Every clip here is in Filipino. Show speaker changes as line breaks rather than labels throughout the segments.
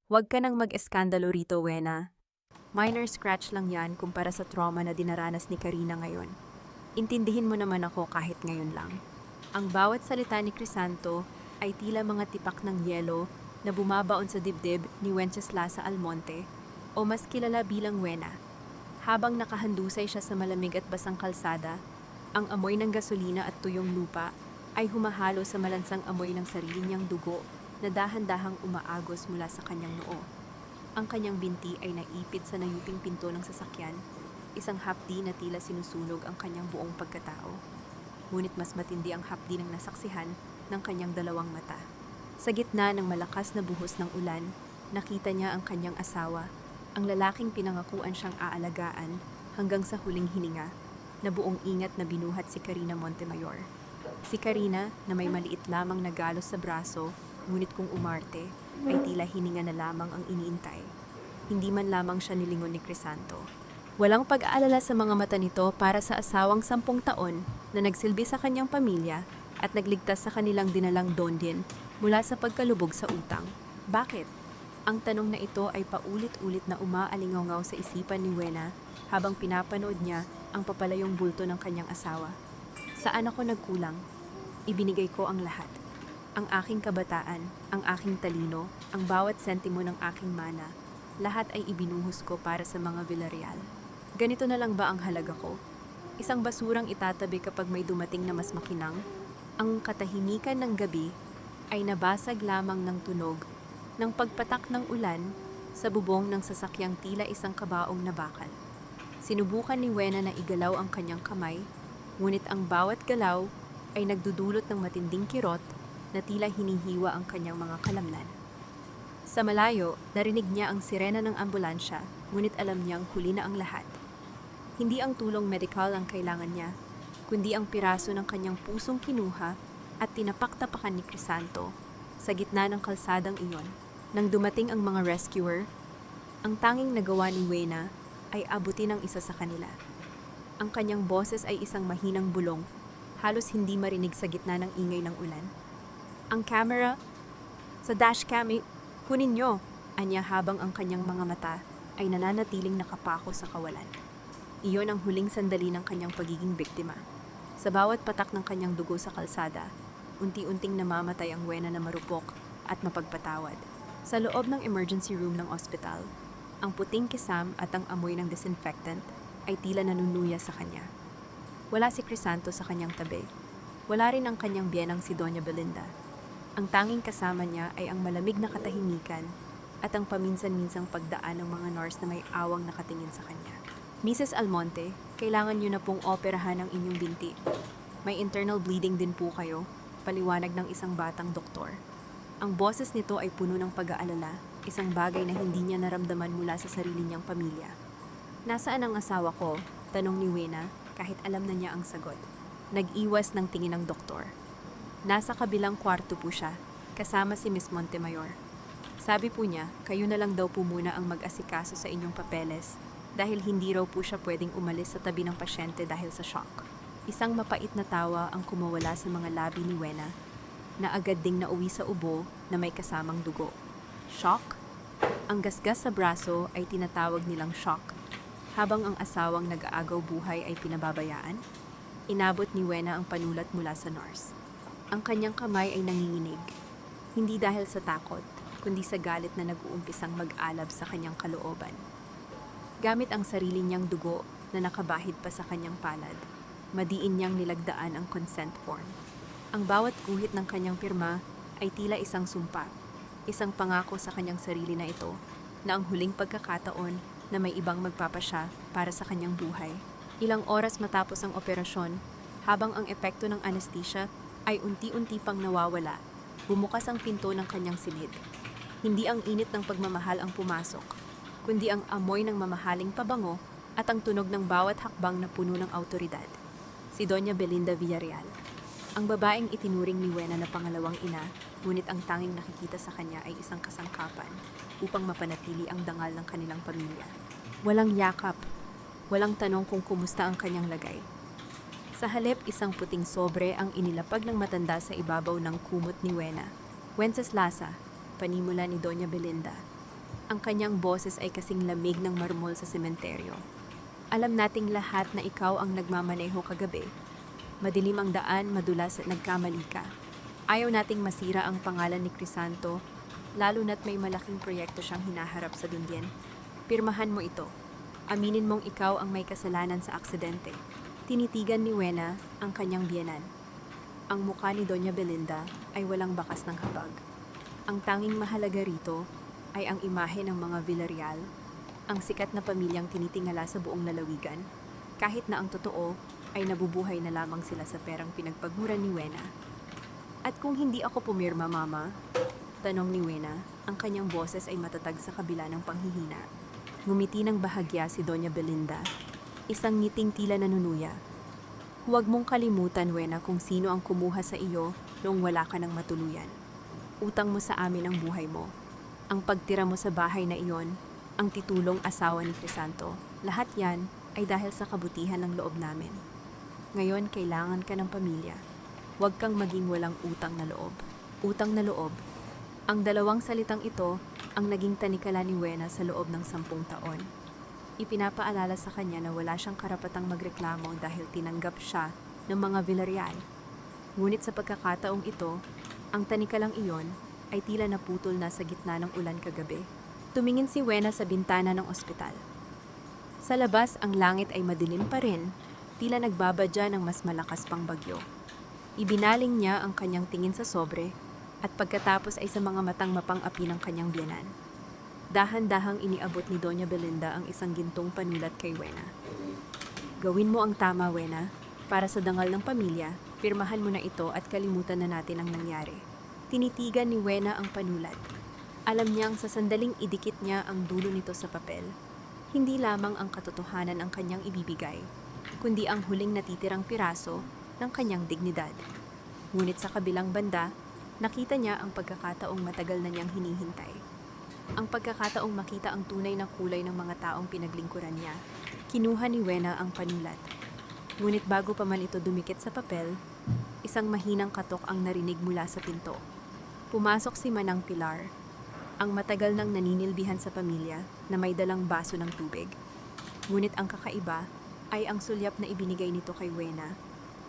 Huwag ka nang mag-eskandalo rito, Wena. Minor scratch lang yan kumpara sa trauma na dinaranas ni Karina ngayon. Intindihin mo naman ako kahit ngayon lang. Ang bawat salita ni Crisanto ay tila mga tipak ng yelo na bumabaon sa dibdib ni Wenceslasa Almonte o mas kilala bilang Wena. Habang nakahandusay siya sa malamig at basang kalsada, ang amoy ng gasolina at tuyong lupa ay humahalo sa malansang amoy ng sarili niyang dugo na dahan-dahang umaagos mula sa kanyang noo. Ang kanyang binti ay naipit sa nayuping pinto ng sasakyan, isang hapdi na tila sinusunog ang kanyang buong pagkatao. Ngunit mas matindi ang hapdi ng nasaksihan ng kanyang dalawang mata. Sa gitna ng malakas na buhos ng ulan, nakita niya ang kanyang asawa, ang lalaking pinangakuan siyang aalagaan hanggang sa huling hininga, na buong ingat na binuhat si Karina Montemayor. Si Karina na may maliit lamang na galos sa braso, ngunit kung umarte, ay tila hininga na lamang ang iniintay. Hindi man lamang siya nilingon ni Crisanto. Walang pag-aalala sa mga mata nito para sa asawang 10 taon na nagsilbi sa kanyang pamilya at nagligtas sa kanilang dinalang dondin mula sa pagkalubog sa utang. Bakit? Ang tanong na ito ay paulit-ulit na umaalingaw sa isipan ni Wena habang pinapanood niya ang papalayong bulto ng kanyang asawa. Saan ako nagkulang? Ibinigay ko ang lahat. Ang aking kabataan, ang aking talino, ang bawat sentimo ng aking mana, lahat ay ibinuhos ko para sa mga Villarreal. Ganito na lang ba ang halaga ko? Isang basurang itatabi kapag may dumating na mas makinang? Ang katahimikan ng gabi ay nabasag lamang ng tunog ng pagpatak ng ulan sa bubong ng sasakyang tila isang kabaong na bakal. Sinubukan ni Wena na igalaw ang kanyang kamay, ngunit ang bawat galaw ay nagdudulot ng matinding kirot na tila hinihiwa ang kanyang mga kalamnan. Sa malayo, narinig niya ang sirena ng ambulansya, ngunit alam niyang huli na ang lahat. Hindi ang tulong medikal ang kailangan niya, kundi ang piraso ng kanyang pusong kinuha at tinapak-tapakan ni Crisanto sa gitna ng kalsadang iyon. Nang dumating ang mga rescuer, ang tanging nagawa ni Wena ay abutin ang isa sa kanila. Ang kanyang boses ay isang mahinang bulong, halos hindi marinig sa gitna ng ingay ng ulan. Ang camera sa dashcam, kunin niyo, anya habang ang kanyang mga mata ay nananatiling nakapako sa kawalan. Iyon ang huling sandali ng kanyang pagiging biktima. Sa bawat patak ng kanyang dugo sa kalsada, unti-unting namamatay ang Wena na marupok at mapagpatawad. Sa loob ng emergency room ng ospital, ang puting kisam at ang amoy ng disinfectant ay tila nanunuya sa kanya. Wala si Crisanto sa kanyang tabi. Wala rin ang kanyang biyenang si Doña Belinda. Ang tanging kasama niya ay ang malamig na katahimikan at ang paminsan-minsang pagdaan ng mga nurse na may awang nakatingin sa kanya. Mrs. Almonte, kailangan niyo na pong operahan ang inyong binti. May internal bleeding din po kayo, paliwanag ng isang batang doktor. Ang boses nito ay puno ng pag-aalala, isang bagay na hindi niya naramdaman mula sa sarili niyang pamilya. Nasaan ang asawa ko? Tanong ni Wena, kahit alam na niya ang sagot. Nag-iwas ng tingin ng doktor. Nasa kabilang kwarto po siya, kasama si Miss Montemayor. Sabi po niya, kayo na lang daw po muna ang mag-asikaso sa inyong papeles dahil hindi raw po siya pwedeng umalis sa tabi ng pasyente dahil sa shock. Isang mapait na tawa ang kumawala sa mga labi ni Wena na agad ding nauwi sa ubo na may kasamang dugo. Shock? Ang gasgas sa braso ay tinatawag nilang shock, habang ang asawang nag-aagaw buhay ay pinababayaan. Inabot ni Wena ang panulat mula sa nurse. Ang kanyang kamay ay nanginginig, hindi dahil sa takot, kundi sa galit na nag-uumpisang mag-alab sa kanyang kalooban. Gamit ang sarili niyang dugo na nakabahid pa sa kanyang palad, madiin niyang nilagdaan ang consent form. Ang bawat guhit ng kanyang pirma ay tila isang sumpa, isang pangako sa kanyang sarili na ito, na ang huling pagkakataon na may ibang magpapasya para sa kanyang buhay. Ilang oras matapos ang operasyon, habang ang epekto ng anesthesia ay unti-unti pang nawawala, bumukas ang pinto ng kanyang silid. Hindi ang init ng pagmamahal ang pumasok, kundi ang amoy ng mamahaling pabango at ang tunog ng bawat hakbang na puno ng awtoridad. Si Doña Belinda Villarreal. Ang babaeng itinuring ni Wena na pangalawang ina, ngunit ang tanging nakikita sa kanya ay isang kasangkapan upang mapanatili ang dangal ng kanilang pamilya. Walang yakap, walang tanong kung kumusta ang kanyang lagay. Sa halip, isang puting sobre ang inilapag ng matanda sa ibabaw ng kumot ni Wena. Wenceslasa, panimula ni Doña Belinda. Ang kanyang boses ay kasing lamig ng marmol sa sementeryo. Alam nating lahat na ikaw ang nagmamaneho kagabi. Madilim ang daan, madulas at nagkamali ka. Ayaw nating masira ang pangalan ni Crisanto, lalo na't may malaking proyekto siyang hinaharap sa Dundian. Pirmahan mo ito. Aminin mong ikaw ang may kasalanan sa aksidente. Tinitigan ni Wena ang kanyang biyenan. Ang mukha ni Doña Belinda ay walang bakas ng habag. Ang tanging mahalaga rito ay ang imahe ng mga Villarreal, ang sikat na pamilyang tinitingala sa buong lalawigan, kahit na ang totoo ay nabubuhay na lamang sila sa perang pinagpaguran ni Wena. At kung hindi ako pumirma, Mama? Tanong ni Wena, ang kanyang boses ay matatag sa kabila ng panghihina. Ngumiti ng bahagya si Doña Belinda, isang ngiting tila nanunuya. Huwag mong kalimutan, Wena, kung sino ang kumuha sa iyo noong wala ka ng matuluyan. Utang mo sa amin ang buhay mo. Ang pagtira mo sa bahay na iyon, ang titulong asawa ni Crisanto, lahat yan ay dahil sa kabutihan ng loob namin. Ngayon, kailangan ka ng pamilya. Huwag kang maging walang utang na loob. Utang na loob. Ang dalawang salitang ito ang naging tanikala ni Wena sa loob ng 10 taon. Ipinapaalala sa kanya na wala siyang karapatang magreklamo dahil tinanggap siya ng mga Villarreal. Ngunit sa pagkakataong ito, ang tanikalang iyon ay tila naputol na sa gitna ng ulan kagabi. Tumingin si Wena sa bintana ng ospital. Sa labas, ang langit ay madilim pa rin, tila nagbabadya ng mas malakas pang bagyo. Ibinaling niya ang kanyang tingin sa sobre at pagkatapos ay sa mga matang mapang-api ng kanyang biyenan. Dahan-dahang iniabot ni Doña Belinda ang isang gintong panulat kay Wena. Gawin mo ang tama, Wena. Para sa dangal ng pamilya, pirmahan mo na ito at kalimutan na natin ang nangyari. Tinitigan ni Wena ang panulat. Alam niyang sa sandaling idikit niya ang dulo nito sa papel. Hindi lamang ang katotohanan ang kanyang ibibigay, kundi ang huling natitirang piraso ng kanyang dignidad. Ngunit sa kabilang banda, nakita niya ang pagkakataong matagal na niyang hinihintay. Ang pagkakataong makita ang tunay na kulay ng mga taong pinaglingkuran niya. Kinuha ni Wena ang panulat. Ngunit bago pa man ito dumikit sa papel, isang mahinang katok ang narinig mula sa pinto. Pumasok si Manang Pilar, ang matagal nang naninilbihan sa pamilya na may dalang baso ng tubig. Ngunit ang kakaiba ay ang sulyap na ibinigay nito kay Wena.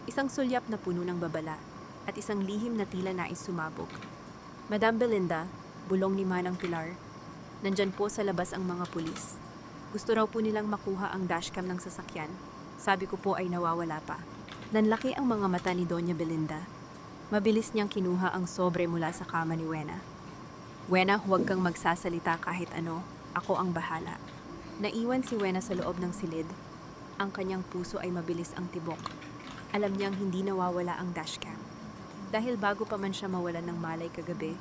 Isang sulyap na puno ng babala at isang lihim na tila nais sumabog. Madam Belinda, bulong ni Manang Pilar, nandyan po sa labas ang mga pulis. Gusto raw po nilang makuha ang dashcam ng sasakyan. Sabi ko po ay nawawala pa. Nanlaki ang mga mata ni Doña Belinda. Mabilis niyang kinuha ang sobre mula sa kama ni Wena. Wena, huwag kang magsasalita kahit ano. Ako ang bahala. Naiwan si Wena sa loob ng silid. Ang kanyang puso ay mabilis ang tibok. Alam niyang hindi nawawala ang dashcam. Dahil bago pa man siya mawalan ng malay kagabi,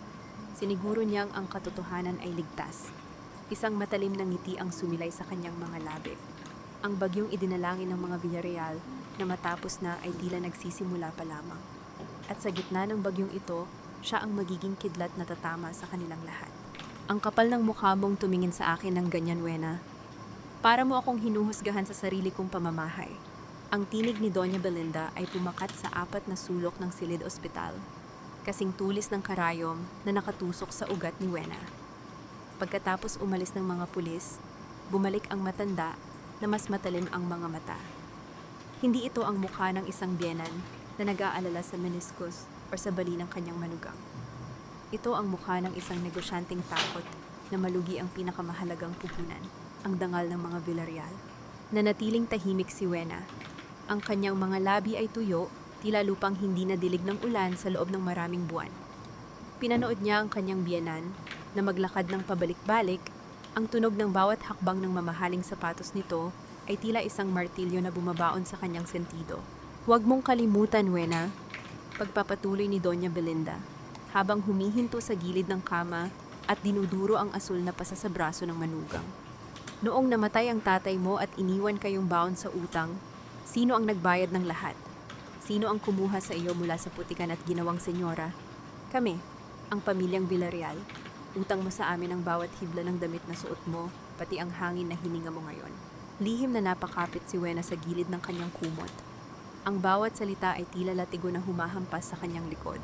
siniguro niyang ang katotohanan ay ligtas. Isang matalim na ngiti ang sumilay sa kanyang mga labi. Ang bagyong idinalangin ng mga Villarreal na matapos na ay tila nagsisimula pa lamang. At sa gitna ng bagyong ito, siya ang magiging kidlat na tatama sa kanilang lahat. Ang kapal ng mukha mong tumingin sa akin ng ganyan, Wena. Para mo akong hinuhusgahan sa sarili kong pamamahay. Ang tinig ni Doña Belinda ay pumakat sa 4 na sulok ng silid ospital, kasing tulis ng karayom na nakatusok sa ugat ni Wena. Pagkatapos umalis ng mga pulis, bumalik ang matanda na mas matalim ang mga mata. Hindi ito ang mukha ng isang biyenan na nag-aalala sa meniscus o sa bali ng kanyang manugang. Ito ang mukha ng isang negosyanteng takot na malugi ang pinakamahalagang puhunan, ang dangal ng mga Villarreal. Nanatiling tahimik si Wena. Ang kanyang mga labi ay tuyo, tila lupang hindi nadilig ng ulan sa loob ng maraming buwan. Pinanood niya ang kanyang biyenan na maglakad ng pabalik-balik. Ang tunog ng bawat hakbang ng mamahaling sapatos nito ay tila isang martilyo na bumabaon sa kanyang sentido. Huwag mong kalimutan, Wena, pagpapatuloy ni Doña Belinda, habang humihinto sa gilid ng kama at dinuduro ang asul na pasa sa braso ng manugang. Noong namatay ang tatay mo at iniwan kayong baon sa utang, sino ang nagbayad ng lahat? Sino ang kumuha sa iyo mula sa putikan at ginawang senyora? Kami, ang pamilyang Villarreal. Utang mo sa amin ang bawat hibla ng damit na suot mo, pati ang hangin na hininga mo ngayon. Lihim na napakapit si Wena sa gilid ng kanyang kumot. Ang bawat salita ay tila latigo na humahampas sa kanyang likod.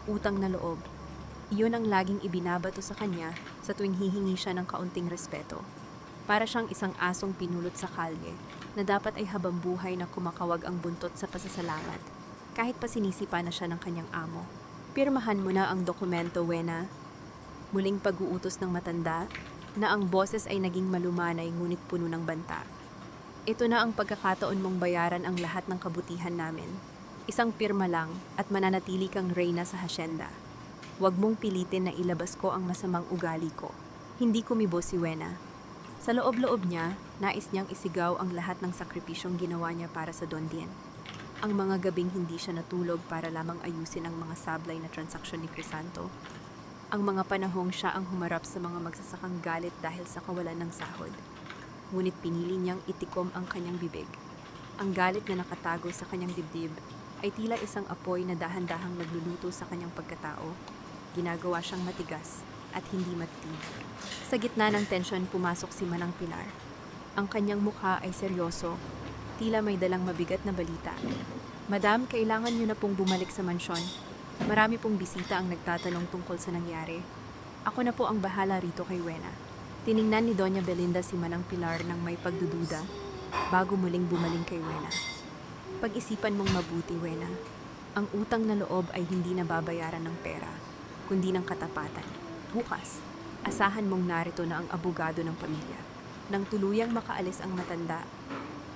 Utang na loob. Iyon ang laging ibinabato sa kanya sa tuwing hihingi siya ng kaunting respeto. Para siyang isang asong pinulot sa kalye na dapat ay habambuhay na kumakawag ang buntot sa pasasalamat kahit pa sinisipa na siya ng kanyang amo. Pirmahan mo na ang dokumento, Wena. Muling pag-uutos ng matanda na ang boses ay naging malumanay ngunit puno ng banta. Ito na ang pagkakataon mong bayaran ang lahat ng kabutihan namin. Isang pirma lang at mananatili kang reyna sa hasyenda. Huwag mong pilitin na ilabas ko ang masamang ugali ko. Hindi kumibo si Wena. Sa loob-loob niya, nais niyang isigaw ang lahat ng sakripisyong ginawa niya para sa Don Dien. Ang mga gabing hindi siya natulog para lamang ayusin ang mga sablay na transaksyon ni Crisanto. Ang mga panahong siya ang humarap sa mga magsasakang galit dahil sa kawalan ng sahod. Ngunit pinili niyang itikom ang kanyang bibig. Ang galit na nakatago sa kanyang dibdib ay tila isang apoy na dahan-dahang nagluluto sa kanyang pagkatao. Ginagawa siyang matigas at hindi matitig. Sa gitna ng tensyon, pumasok si Manang Pilar. Ang kanyang mukha ay seryoso, tila may dalang mabigat na balita. Madam, kailangan niyo na pong bumalik sa mansyon. Marami pong bisita ang nagtatanong tungkol sa nangyari. Ako na po ang bahala rito kay Wena. Tiningnan ni Doña Belinda si Manang Pilar ng may pagdududa bago muling bumaling kay Wena. Pag-isipan mong mabuti, Wena. Ang utang na loob ay hindi nababayaran ng pera, kundi ng katapatan. Bukas, asahan mong narito na ang abogado ng pamilya. Nang tuluyang makaalis ang matanda,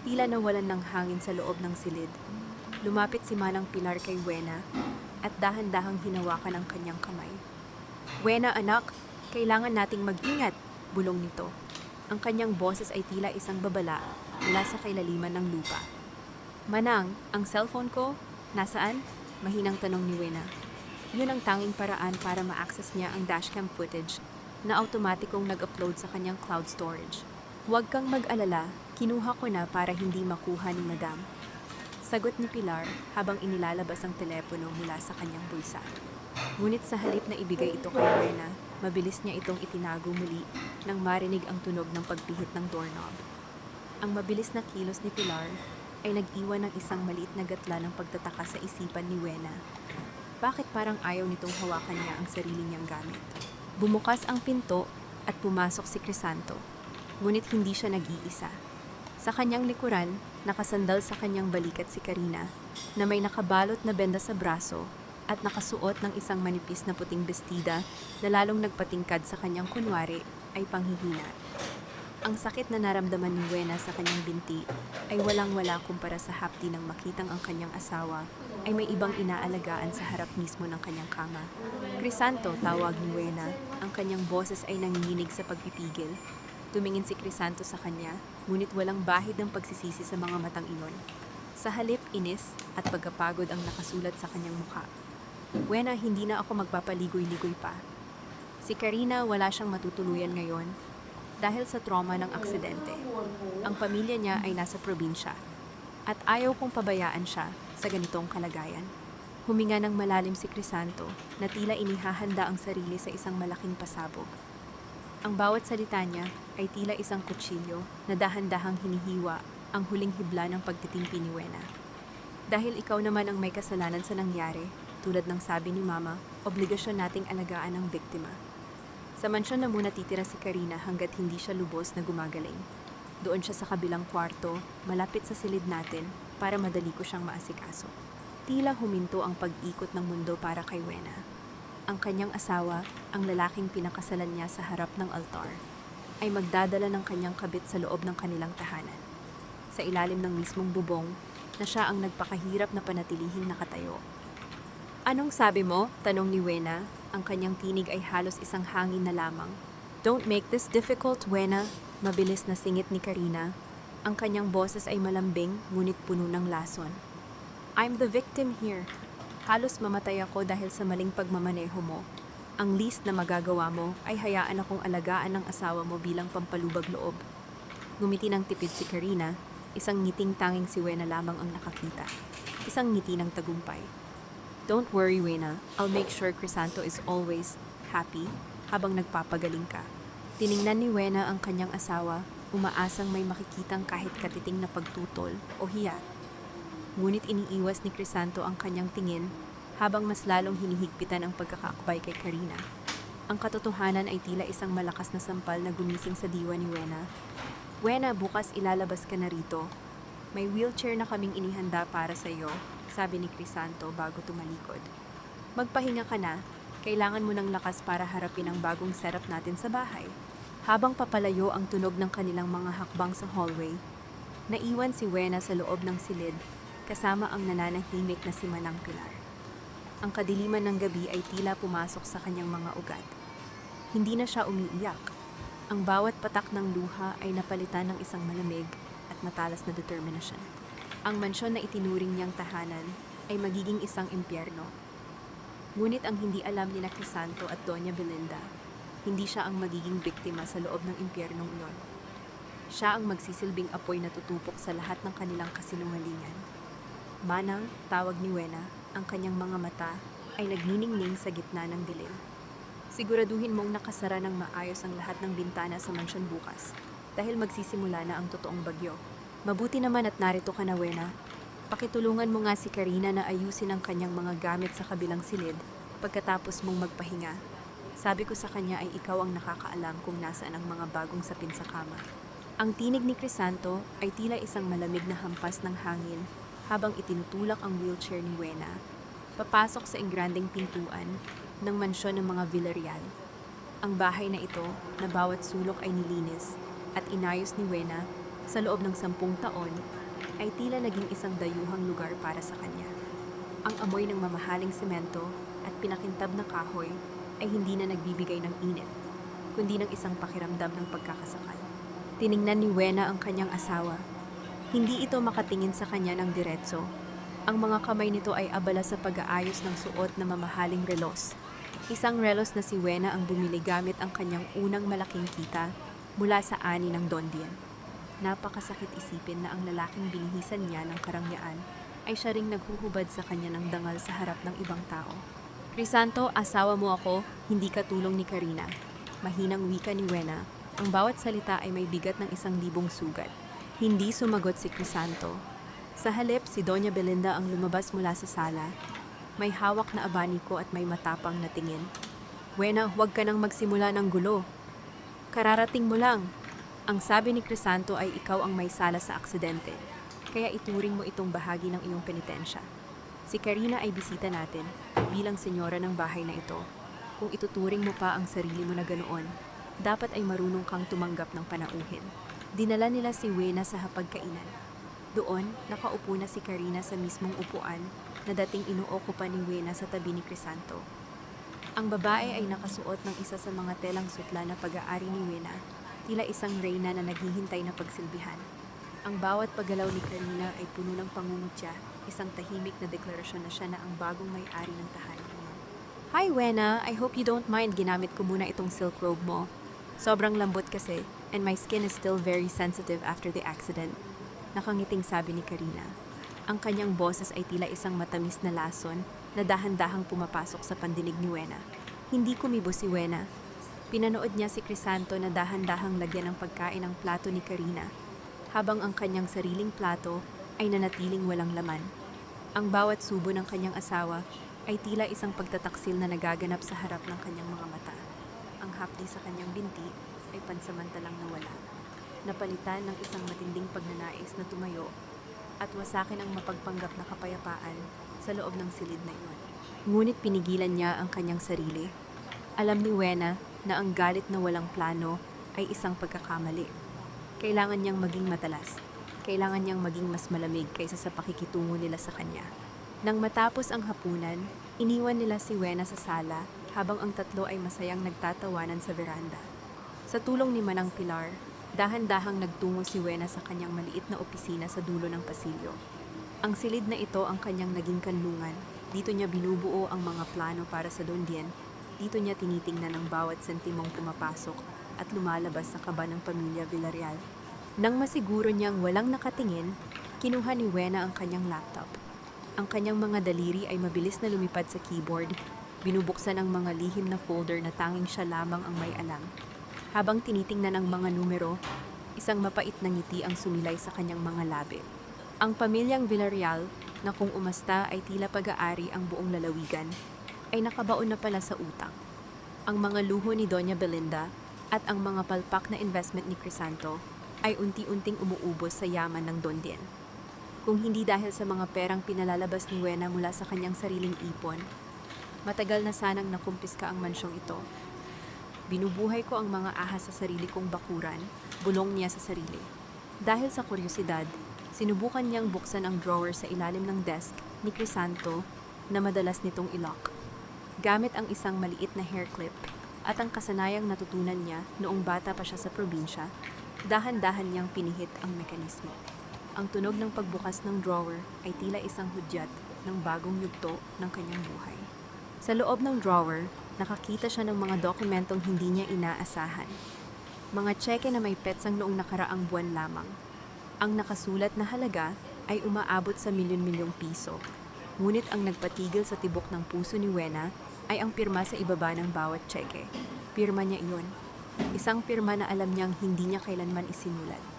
tila nawalan ng hangin sa loob ng silid. Lumapit si Manang Pilar kay Wena at dahan-dahang hinawakan ang kanyang kamay. Wena, anak, kailangan nating mag-ingat, bulong nito. Ang kanyang boses ay tila isang babala mula sa kailaliman ng lupa. Manang, ang cellphone ko, nasaan? Mahinang tanong ni Wena. Yun ang tanging paraan para ma-access niya ang dashcam footage na automatikong nag-upload sa kanyang cloud storage. Huwag kang mag-alala, kinuha ko na para hindi makuha ni Madam. Sagot ni Pilar habang inilalabas ang telepono mula sa kanyang bulsa. Ngunit sa halip na ibigay ito kay Wena, mabilis niya itong itinago muli nang marinig ang tunog ng pagpihit ng doorknob. Ang mabilis na kilos ni Pilar ay nag-iwan ng isang maliit na gatla ng pagtataka sa isipan ni Wena. Bakit parang ayaw nitong hawakan niya ang sarili niyang gamit? Bumukas ang pinto at pumasok si Crisanto. Ngunit hindi siya nag-iisa. Sa kanyang likuran, nakasandal sa kanyang balikat si Karina na may nakabalot na benda sa braso at nakasuot ng isang manipis na puting bestida na lalong nagpatingkad sa kanyang kunwari ay panghihina. Ang sakit na naramdaman ni Wena sa kanyang binti ay walang-wala kumpara sa hapdi ng makitang ang kanyang asawa ay may ibang inaalagaan sa harap mismo ng kanyang kama. Crisanto, tawag ni Wena. Ang kanyang boses ay nanginginig sa pagpipigil. Tumingin si Crisanto sa kanya, ngunit walang bahid ng pagsisisi sa mga matang iyon. Sa halip, inis at pagkapagod ang nakasulat sa kanyang mukha. Wena, hindi na ako magpapaligoy-ligoy pa. Si Karina wala siyang matutuluyan ngayon dahil sa trauma ng aksidente. Ang pamilya niya ay nasa probinsya at ayaw kong pabayaan siya sa ganitong kalagayan. Huminga ng malalim si Crisanto na tila inihahanda ang sarili sa isang malaking pasabog. Ang bawat salita niya ay tila isang kutsilyo na dahan-dahang hinihiwa ang huling hibla ng pagtitimpi ni Wena. Dahil ikaw naman ang may kasalanan sa nangyari, tulad ng sabi ni Mama, obligasyon nating alagaan ang biktima. Sa mansyon na muna titira si Karina hanggat hindi siya lubos na gumagaling. Doon siya sa kabilang kwarto, malapit sa silid natin, para madali ko siyang maasikaso. Tila huminto ang pag-ikot ng mundo para kay Wena. Ang kanyang asawa, ang lalaking pinakasalan niya sa harap ng altar, ay magdadala ng kanyang kabit sa loob ng kanilang tahanan. Sa ilalim ng mismong bubong, na siya ang nagpakahirap na panatilihing nakatayo. Anong sabi mo? Tanong ni Wena. Ang kanyang tinig ay halos isang hangin na lamang. Don't make this difficult, Wena. Mabilis na singit ni Karina. Ang kanyang boses ay malambing, ngunit puno ng lason. I'm the victim here. Halos mamatay ako dahil sa maling pagmamaneho mo. Ang least na magagawa mo ay hayaan akong alagaan ng asawa mo bilang pampalubag loob. Ngumiti ng tipid si Karina, isang ngiting tanging si Wena lamang ang nakakita. Isang ngiti ng tagumpay. Don't worry, Wena. I'll make sure Crisanto is always happy habang nagpapagaling ka. Tiningnan ni Wena ang kanyang asawa, umaasang may makikitang kahit katiting na pagtutol o hiya. Ngunit iniiwas ni Crisanto ang kanyang tingin habang mas lalong hinihigpitan ang pagkakaakbay kay Karina. Ang katotohanan ay tila isang malakas na sampal na gumising sa diwa ni Wena. Wena, bukas ilalabas ka na rito. May wheelchair na kaming inihanda para sa iyo, sabi ni Crisanto bago tumalikod. Magpahinga ka na, kailangan mo ng lakas para harapin ang bagong setup natin sa bahay. Habang papalayo ang tunog ng kanilang mga hakbang sa hallway, naiwan si Wena sa loob ng silid kasama ang nananahimik na si Manang Pilar. Ang kadiliman ng gabi ay tila pumasok sa kanyang mga ugat. Hindi na siya umiiyak. Ang bawat patak ng luha ay napalitan ng isang malamig at matalas na determinasyon. Ang mansyon na itinuring niyang tahanan ay magiging isang impyerno. Ngunit ang hindi alam ni na Crisanto at Doña Belinda, hindi siya ang magiging biktima sa loob ng impyernong iyon. Siya ang magsisilbing apoy na tutupok sa lahat ng kanilang kasinungalingan. Manang, tawag ni Wena, ang kanyang mga mata ay nagniningning sa gitna ng dilim. Siguraduhin mong nakasara ng maayos ang lahat ng bintana sa mansyon bukas dahil magsisimula na ang totoong bagyo. Mabuti naman at narito ka na, Wena. Pakitulungan mo nga si Karina na ayusin ang kanyang mga gamit sa kabilang silid pagkatapos mong magpahinga. Sabi ko sa kanya ay ikaw ang nakakaalam kung nasaan ang mga bagong sapin sa kama. Ang tinig ni Crisanto ay tila isang malamig na hampas ng hangin habang itinutulak ang wheelchair ni Wena papasok sa engrandeng pintuan ng mansyon ng mga Villarreal. Ang bahay na ito na bawat sulok ay nilinis at inayos ni Wena sa loob ng 10 taon ay tila naging isang dayuhang lugar para sa kanya. Ang amoy ng mamahaling semento at pinakintab na kahoy ay hindi na nagbibigay ng init, kundi ng isang pakiramdam ng pagkakasakal. Tiningnan ni Wena ang kanyang asawa. Hindi ito makatingin sa kanya ng diretso. Ang mga kamay nito ay abala sa pag-aayos ng suot na mamahaling relos. Isang relos na si Wena ang bumili gamit ang kanyang unang malaking kita mula sa ani ng Don Dian. Napakasakit isipin na ang lalaking binihisan niya ng karangyaan ay siya ring naghuhubad sa kanya ng dangal sa harap ng ibang tao. Crisanto, asawa mo ako, hindi katulong ni Karina. Mahinang wika ni Wena. Ang bawat salita ay may bigat ng 1,000 sugat. Hindi sumagot si Crisanto. Sa halip, si Doña Belinda ang lumabas mula sa sala. May hawak na abaniko at may matapang na tingin. Wena, huwag ka nang magsimula ng gulo. Kararating mo lang. Ang sabi ni Crisanto ay ikaw ang may sala sa aksidente. Kaya ituring mo itong bahagi ng iyong penitensya. Si Karina ay bisita natin bilang senyora ng bahay na ito. Kung ituturing mo pa ang sarili mo na ganoon, dapat ay marunong kang tumanggap ng panauhin. Dinala nila si Wena sa hapagkainan. Doon, nakaupo na si Karina sa mismong upuan na dating inuokupa ni Wena sa tabi ni Crisanto. Ang babae ay nakasuot ng isa sa mga telang sutla na pag-aari ni Wena, tila isang reyna na naghihintay na pagsilbihan. Ang bawat paggalaw ni Karina ay puno ng pangungutya, isang tahimik na deklarasyon na siya na ang bagong may-ari ng tahanan niya. Hi Wena, I hope you don't mind ginamit ko muna itong silk robe mo. Sobrang lambot kasi, and my skin is still very sensitive after the accident. Nakangiting sabi ni Karina. Ang kanyang boses ay tila isang matamis na lason na dahan-dahang pumapasok sa pandinig ni Wena. Hindi kumibo si Wena. Pinanood niya si Crisanto na dahan-dahang lagyan ng pagkain ang plato ni Karina, habang ang kanyang sariling plato ay nanatiling walang laman. Ang bawat subo ng kanyang asawa ay tila isang pagtataksil na nagaganap sa harap ng kanyang mga mata. Ang hapdi sa kanyang binti ay pansamantalang nawala. Napalitan ng isang matinding pagnanais na tumayo at wasakin ang mapagpanggap na kapayapaan sa loob ng silid na iyon. Ngunit pinigilan niya ang kanyang sarili. Alam ni Wena na ang galit na walang plano ay isang pagkakamali. Kailangan niyang maging matalas. Kailangan niyang maging mas malamig kaysa sa pakikitungo nila sa kanya. Nang matapos ang hapunan, iniwan nila si Wena sa sala habang ang tatlo ay masayang nagtatawanan sa veranda. Sa tulong ni Manang Pilar, dahan-dahang nagtungo si Wena sa kanyang maliit na opisina sa dulo ng pasilyo. Ang silid na ito ang kanyang naging kanlungan. Dito niya binubuo ang mga plano para sa Don Dian. Dito niya tinitingnan ang bawat sentimong pumapasok at lumalabas sa kaba ng pamilya Villarreal. Nang masiguro niyang walang nakatingin, kinuha ni Wena ang kanyang laptop. Ang kanyang mga daliri ay mabilis na lumipad sa keyboard, binubuksan ang mga lihim na folder na tanging siya lamang ang may alam. Habang tinitingnan ang mga numero, isang mapait na ngiti ang sumilay sa kanyang mga labi. Ang pamilyang Villarreal na kung umasta ay tila pag-aari ang buong lalawigan, ay nakabaon na pala sa utang. Ang mga luho ni Doña Belinda at ang mga palpak na investment ni Crisanto ay unti-unting umuubos sa yaman ng Don Dien. Kung hindi dahil sa mga perang pinalalabas ni Wena mula sa kanyang sariling ipon, matagal na sanang nakumpiska ang mansyong ito. Binubuhay ko ang mga ahas sa sarili kong bakuran, bulong niya sa sarili. Dahil sa kuryosidad, sinubukan niyang buksan ang drawer sa ilalim ng desk ni Crisanto na madalas nitong ilock. Gamit ang isang maliit na hair clip at ang kasanayang natutunan niya noong bata pa siya sa probinsya, dahan-dahan niyang pinihit ang mekanismo. Ang tunog ng pagbukas ng drawer ay tila isang hudyat ng bagong yugto ng kanyang buhay. Sa loob ng drawer, nakakita siya ng mga dokumentong hindi niya inaasahan. Mga tseke na may petsang noong nakaraang buwan lamang. Ang nakasulat na halaga ay umaabot sa milyon-milyong piso. Ngunit ang nagpatigil sa tibok ng puso ni Wena ay ang pirma sa ibaba ng bawat tseke. Pirma niya iyon. Isang pirma na alam niyang hindi niya kailanman isinulat.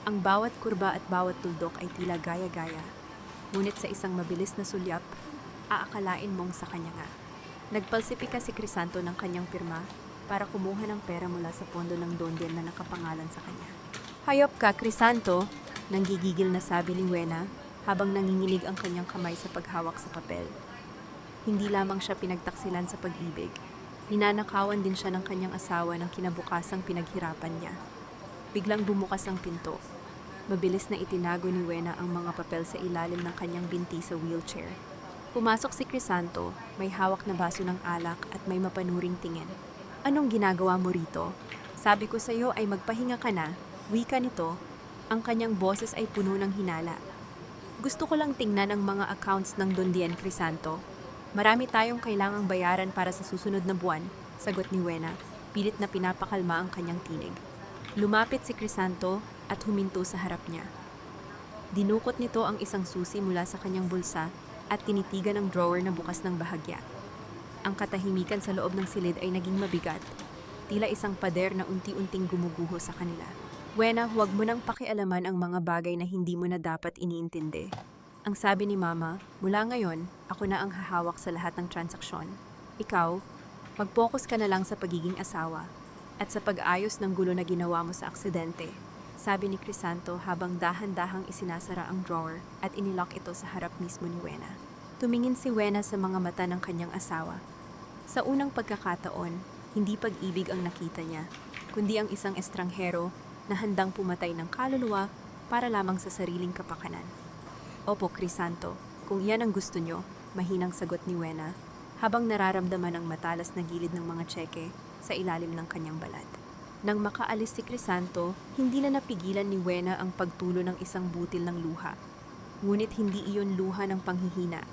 Ang bawat kurba at bawat tuldok ay tila gaya-gaya. Ngunit sa isang mabilis na sulyap, aakalain mong sa kanya nga. Nagpalsipika si Crisanto ng kanyang pirma para kumuha ng pera mula sa pondo ng Don Dien na nakapangalan sa kanya. Hayop ka, Crisanto, nanggigigil na sabi ni Wena habang nanginginig ang kanyang kamay sa paghawak sa papel. Hindi lamang siya pinagtaksilan sa pag-ibig, ninanakawan din siya ng kanyang asawa ng kinabukasang pinaghirapan niya. Biglang bumukas ang pinto. Mabilis na itinago ni Wena ang mga papel sa ilalim ng kanyang binti sa wheelchair. Pumasok si Crisanto, may hawak na baso ng alak at may mapanuring tingin. Anong ginagawa mo rito? Sabi ko sa iyo ay magpahinga ka na, wika nito. Ang kanyang boses ay puno ng hinala. Gusto ko lang tingnan ang mga accounts ng Don Dien, Crisanto. Marami tayong kailangang bayaran para sa susunod na buwan, sagot ni Wena, pilit na pinapakalma ang kanyang tinig. Lumapit si Crisanto at huminto sa harap niya. Dinukot nito ang isang susi mula sa kanyang bulsa at tinitigan ang drawer na bukas ng bahagya. Ang katahimikan sa loob ng silid ay naging mabigat, tila isang pader na unti-unting gumuguho sa kanila. Wena, huwag mo nang pakialaman ang mga bagay na hindi mo na dapat iniintindi. Ang sabi ni Mama, mula ngayon, ako na ang hahawak sa lahat ng transaksyon. Ikaw, mag-focus ka na lang sa pagiging asawa at sa pag-ayos ng gulo na ginawa mo sa aksidente, sabi ni Crisanto habang dahan-dahang isinasara ang drawer at inilock ito sa harap mismo ni Wena. Tumingin si Wena sa mga mata ng kanyang asawa. Sa unang pagkakataon, hindi pag-ibig ang nakita niya, kundi ang isang estranghero na handang pumatay ng kaluluwa para lamang sa sariling kapakanan. Opo, Crisanto, kung iyan ang gusto nyo, mahinang sagot ni Wena, habang nararamdaman ang matalas na gilid ng mga tseke sa ilalim ng kanyang balat. Nang makaalis si Crisanto, hindi na napigilan ni Wena ang pagtulo ng isang butil ng luha. Ngunit hindi iyon luha ng panghihina.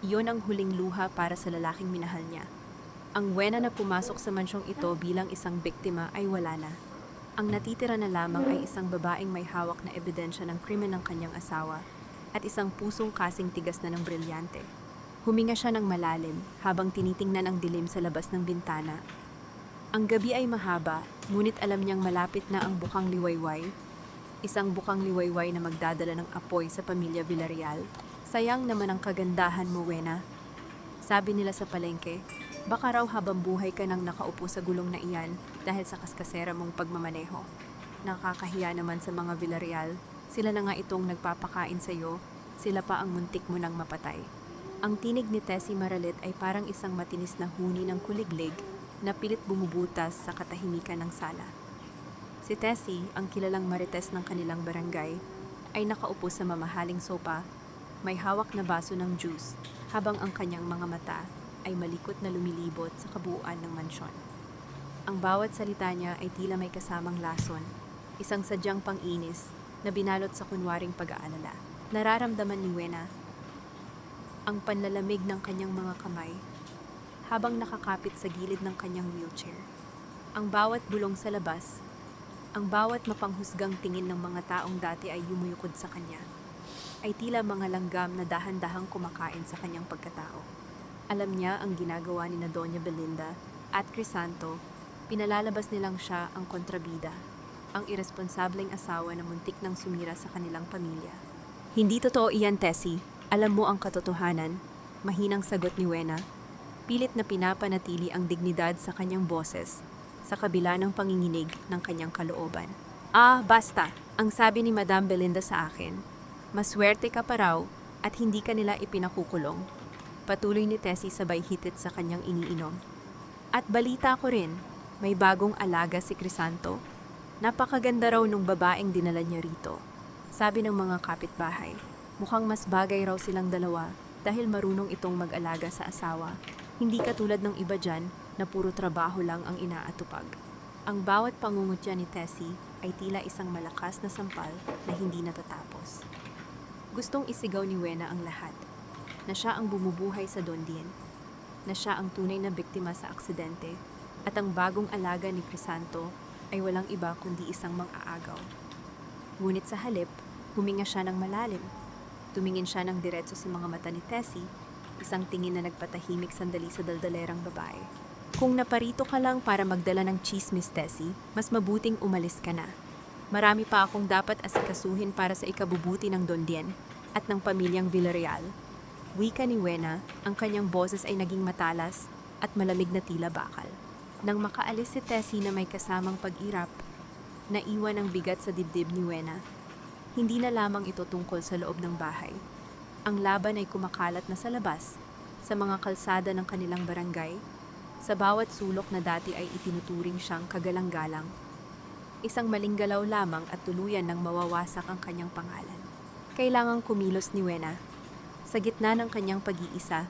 Iyon ang huling luha para sa lalaking minahal niya. Ang Wena na pumasok sa mansyong ito bilang isang biktima ay wala na. Ang natitira na lamang ay isang babaeng may hawak na ebidensya ng krimen ng kanyang asawa at isang pusong kasing tigas na ng brilyante. Huminga siya ng malalim habang tinitingnan ang dilim sa labas ng bintana. Ang gabi ay mahaba, ngunit alam niyang malapit na ang bukang liwayway. Isang bukang liwayway na magdadala ng apoy sa pamilya Villarreal. Sayang naman ang kagandahan mo, Wena. Sabi nila sa palengke, baka raw habang buhay ka nang nakaupo sa gulong na iyan dahil sa kaskasera mong pagmamaneho. Nakakahiya naman sa mga Villarreal, sila na nga itong nagpapakain sa iyo, sila pa ang muntik mo nang mapatay. Ang tinig ni Tessie Maralit ay parang isang matinis na huni ng kuliglig na pilit bumubutas sa katahimikan ng sala. Si Tessie, ang kilalang marites ng kanilang barangay, ay nakaupo sa mamahaling sopa, may hawak na baso ng juice, habang ang kanyang mga mata ay malikot na lumilibot sa kabuuan ng mansyon. Ang bawat salita niya ay tila may kasamang lason, isang sadyang pang-inis na binalot sa kunwaring pag-aalala. Nararamdaman ni Wena ang panlalamig ng kanyang mga kamay habang nakakapit sa gilid ng kanyang wheelchair. Ang bawat bulong sa labas, ang bawat mapanghusgang tingin ng mga taong dati ay yumuyukod sa kanya, ay tila mga langgam na dahan-dahang kumakain sa kanyang pagkatao. Alam niya ang ginagawa ni na Doña Belinda at Crisanto, pinalalabas nilang siya ang kontrabida, ang irresponsableng asawa na muntik nang sumira sa kanilang pamilya. Hindi totoo iyan, Tessie. Alam mo ang katotohanan, mahinang sagot ni Wena. Pilit na pinapanatili ang dignidad sa kanyang boses, sa kabila ng panginginig ng kanyang kalooban. Ah, basta, ang sabi ni Madam Belinda sa akin, maswerte ka pa raw at hindi ka nila ipinakukulong. Patuloy ni Tessie sabay hitit sa kanyang iniinom. At balita ko rin, may bagong alaga si Crisanto. Napakaganda raw nung babaeng dinala niya rito. Sabi ng mga kapitbahay, mukhang mas bagay raw silang dalawa dahil marunong itong mag-alaga sa asawa. Hindi katulad ng iba dyan na puro trabaho lang ang inaatupag. Ang bawat pangungutya ni Tessie ay tila isang malakas na sampal na hindi natatapos. Gustong isigaw ni Wena ang lahat, na siya ang bumubuhay sa Dondien, na siya ang tunay na biktima sa aksidente, at ang bagong alaga ni Crisanto ay walang iba kundi isang mang-aagaw. Ngunit sa halip, huminga siya ng malalim. Tumingin siya ng diretso sa mga mata ni Tessie, isang tingin na nagpatahimik sandali sa daldalerang babae. Kung naparito ka lang para magdala ng chismis, Tessie, mas mabuting umalis ka na. Marami pa akong dapat asikasuhin para sa ikabubuti ng Dondien at ng pamilyang Villarreal. Wika ni Wena, ang kanyang boses ay naging matalas at malamig na tila bakal. Nang makaalis si Tessie na may kasamang pag-irap, naiwan ang bigat sa dibdib ni Wena. Hindi na lamang ito tungkol sa loob ng bahay. Ang laban ay kumakalat na sa labas, sa mga kalsada ng kanilang barangay, sa bawat sulok na dati ay itinuturing siyang kagalang-galang. Isang maling galaw lamang at tuluyan nang mawawasak ang kanyang pangalan. Kailangang kumilos ni Wena. Sa gitna ng kanyang pag-iisa,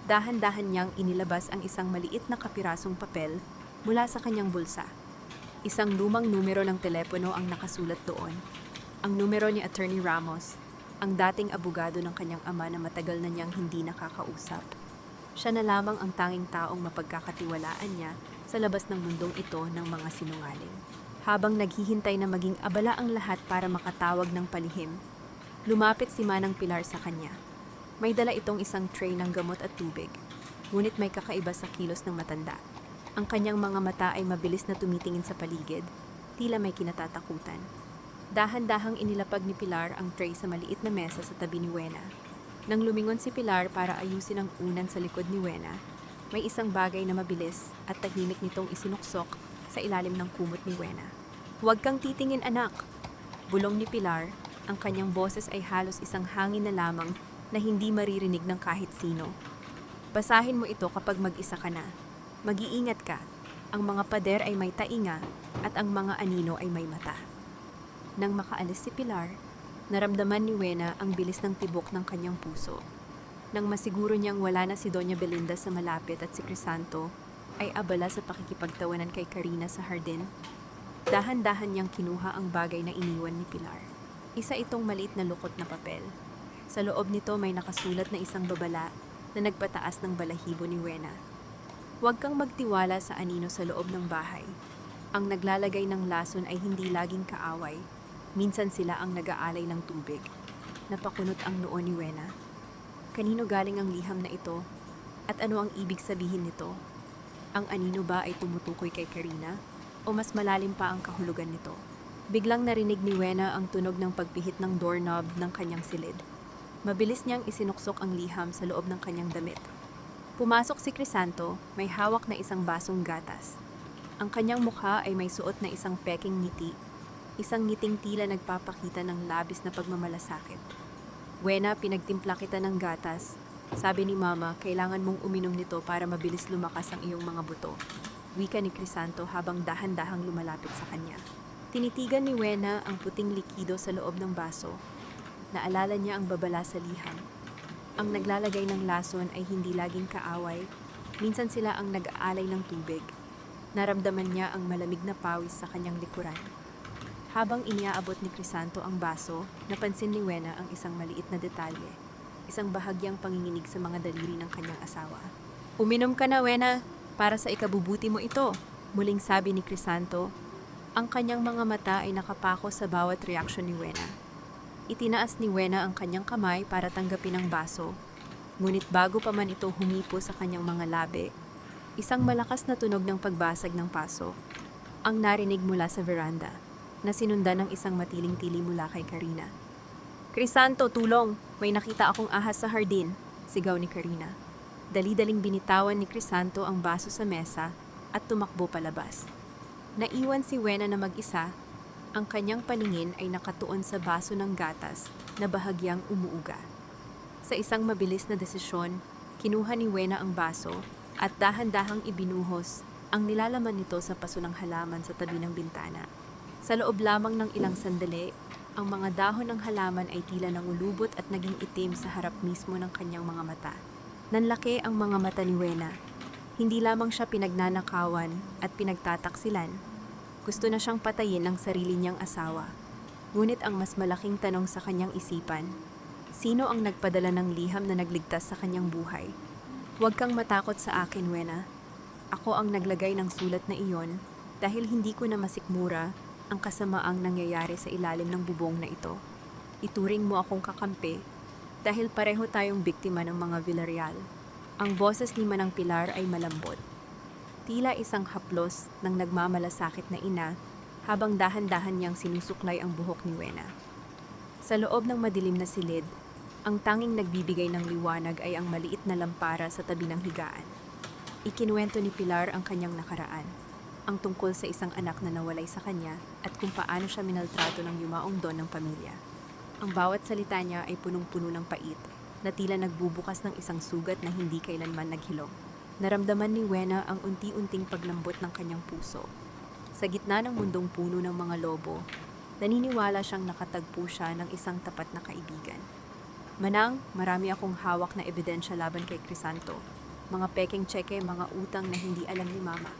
dahan-dahan niyang inilabas ang isang maliit na kapirasong papel mula sa kanyang bulsa. Isang lumang numero ng telepono ang nakasulat doon. Ang numero ni Attorney Ramos, ang dating abogado ng kanyang ama na matagal na niyang hindi nakakausap. Siya na lamang ang tanging taong mapagkakatiwalaan niya sa labas ng mundong ito ng mga sinungaling. Habang naghihintay na maging abala ang lahat para makatawag ng palihim, lumapit si Manang Pilar sa kanya. May dala itong isang tray ng gamot at tubig, ngunit may kakaiba sa kilos ng matanda. Ang kanyang mga mata ay mabilis na tumitingin sa paligid, tila may kinatatakutan. Dahan-dahang inilapag ni Pilar ang tray sa maliit na mesa sa tabi ni Wena. Nang lumingon si Pilar para ayusin ang unan sa likod ni Wena, may isang bagay na mabilis at tahimik nitong isinuksok sa ilalim ng kumot ni Wena. "Huwag kang titingin, anak!" Bulong ni Pilar, ang kanyang boses ay halos isang hangin na lamang na hindi maririnig ng kahit sino. "Basahin mo ito kapag mag-isa ka na. Mag-iingat ka. Ang mga pader ay may tainga at ang mga anino ay may mata." Nang makaalis si Pilar, naramdaman ni Wena ang bilis ng tibok ng kanyang puso. Nang masiguro niyang wala na si Doña Belinda sa malapit at si Crisanto ay abala sa pakikipagtawanan kay Karina sa hardin, dahan-dahan niyang kinuha ang bagay na iniwan ni Pilar. Isa itong maliit na lukot na papel. Sa loob nito may nakasulat na isang babala na nagpataas ng balahibo ni Wena. "Huwag kang magtiwala sa anino sa loob ng bahay. Ang naglalagay ng lason ay hindi laging kaaway. Minsan sila ang nag-aalay ng tubig." Napakunot ang noo ni Wena. Kanino galing ang liham na ito? At ano ang ibig sabihin nito? Ang anino ba ay tumutukoy kay Karina? O mas malalim pa ang kahulugan nito? Biglang narinig ni Wena ang tunog ng pagpihit ng doorknob ng kanyang silid. Mabilis niyang isinuksok ang liham sa loob ng kanyang damit. Pumasok si Crisanto, may hawak na isang basong gatas. Ang kanyang mukha ay may suot na isang peking ngiti. Isang ngiting tila nagpapakita ng labis na pagmamalasakit. "Wena, pinagtimpla kita ng gatas. Sabi ni Mama, kailangan mong uminom nito para mabilis lumakas ang iyong mga buto." Wika ni Crisanto habang dahan-dahang lumalapit sa kanya. Tinitigan ni Wena ang puting likido sa loob ng baso. Naalala niya ang babala sa liham. Ang naglalagay ng lason ay hindi laging kaaway. Minsan sila ang nag-aalay ng tubig. Naramdaman niya ang malamig na pawis sa kanyang likuran. Habang iniaabot ni Crisanto ang baso, napansin ni Wena ang isang maliit na detalye, isang bahagyang panginginig sa mga daliri ng kanyang asawa. "Uminom ka na, Wena, para sa ikabubuti mo ito," muling sabi ni Crisanto. Ang kanyang mga mata ay nakapako sa bawat reaksyon ni Wena. Itinaas ni Wena ang kanyang kamay para tanggapin ang baso, ngunit bago pa man ito humipo sa kanyang mga labi, isang malakas na tunog ng pagbasag ng paso ang narinig mula sa veranda, na sinundan ng isang matiling tili mula kay Karina. Crisanto, tulong! May nakita akong ahas sa hardin, sigaw ni Karina. Dali-daling binitawan ni Crisanto ang baso sa mesa at tumakbo palabas. Naiwan si Wena na mag-isa. Ang kanyang paningin ay nakatuon sa baso ng gatas na bahagyang umuuga. Sa isang mabilis na desisyon, kinuha ni Wena ang baso at dahan-dahang ibinuhos ang nilalaman nito sa paso ng halaman sa tabi ng bintana. Sa loob lamang ng ilang sandali, ang mga dahon ng halaman ay tila nangulubot at naging itim sa harap mismo ng kanyang mga mata. Nanlaki ang mga mata ni Wena. Hindi lamang siya pinagnanakawan at pinagtataksilan. Gusto na siyang patayin ng sarili niyang asawa. Ngunit ang mas malaking tanong sa kanyang isipan, sino ang nagpadala ng liham na nagligtas sa kanyang buhay? Huwag kang matakot sa akin, Wena. Ako ang naglagay ng sulat na iyon dahil hindi ko na masikmura ang kasamaang nangyayari sa ilalim ng bubong na ito. Ituring mo akong kakampi dahil pareho tayong biktima ng mga Villarreal. Ang boses ni Manang Pilar ay malambot. Tila isang haplos ng nagmamalasakit na ina habang dahan-dahan niyang sinusuklay ang buhok ni Wena. Sa loob ng madilim na silid, ang tanging nagbibigay ng liwanag ay ang maliit na lampara sa tabi ng higaan. Ikinuwento ni Pilar ang kanyang nakaraan, ang tungkol sa isang anak na nawalay sa kanya at kung paano siya minaltrato ng yumaong don ng pamilya. Ang bawat salita niya ay punong-puno ng pait, na tila nagbubukas ng isang sugat na hindi kailanman naghilom. Naramdaman ni Wena ang unti-unting paglambot ng kanyang puso. Sa gitna ng mundong puno ng mga lobo, naniniwala siyang nakatagpo siya ng isang tapat na kaibigan. Manang, marami akong hawak na ebidensya laban kay Crisanto. Mga pekeng tseke, mga utang na hindi alam ni Mama.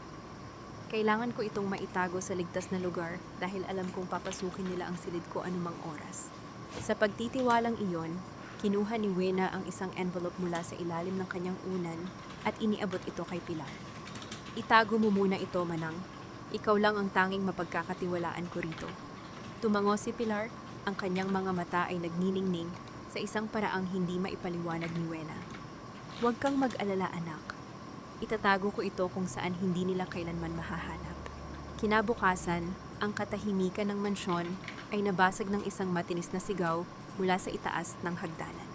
Kailangan ko itong maitago sa ligtas na lugar dahil alam kong papasukin nila ang silid ko anumang oras. Sa pagtitiwalang iyon, kinuha ni Wena ang isang envelope mula sa ilalim ng kanyang unan at iniabot ito kay Pilar. Itago mo muna ito, Manang. Ikaw lang ang tanging mapagkakatiwalaan ko rito. Tumango si Pilar, ang kanyang mga mata ay nagniningning sa isang paraang hindi maipaliwanag ni Wena. Huwag kang mag-alala, anak. Itatago ko ito kung saan hindi nila kailanman mahahanap. Kinabukasan, ang katahimikan ng mansyon ay nabasag ng isang matinis na sigaw mula sa itaas ng hagdanan.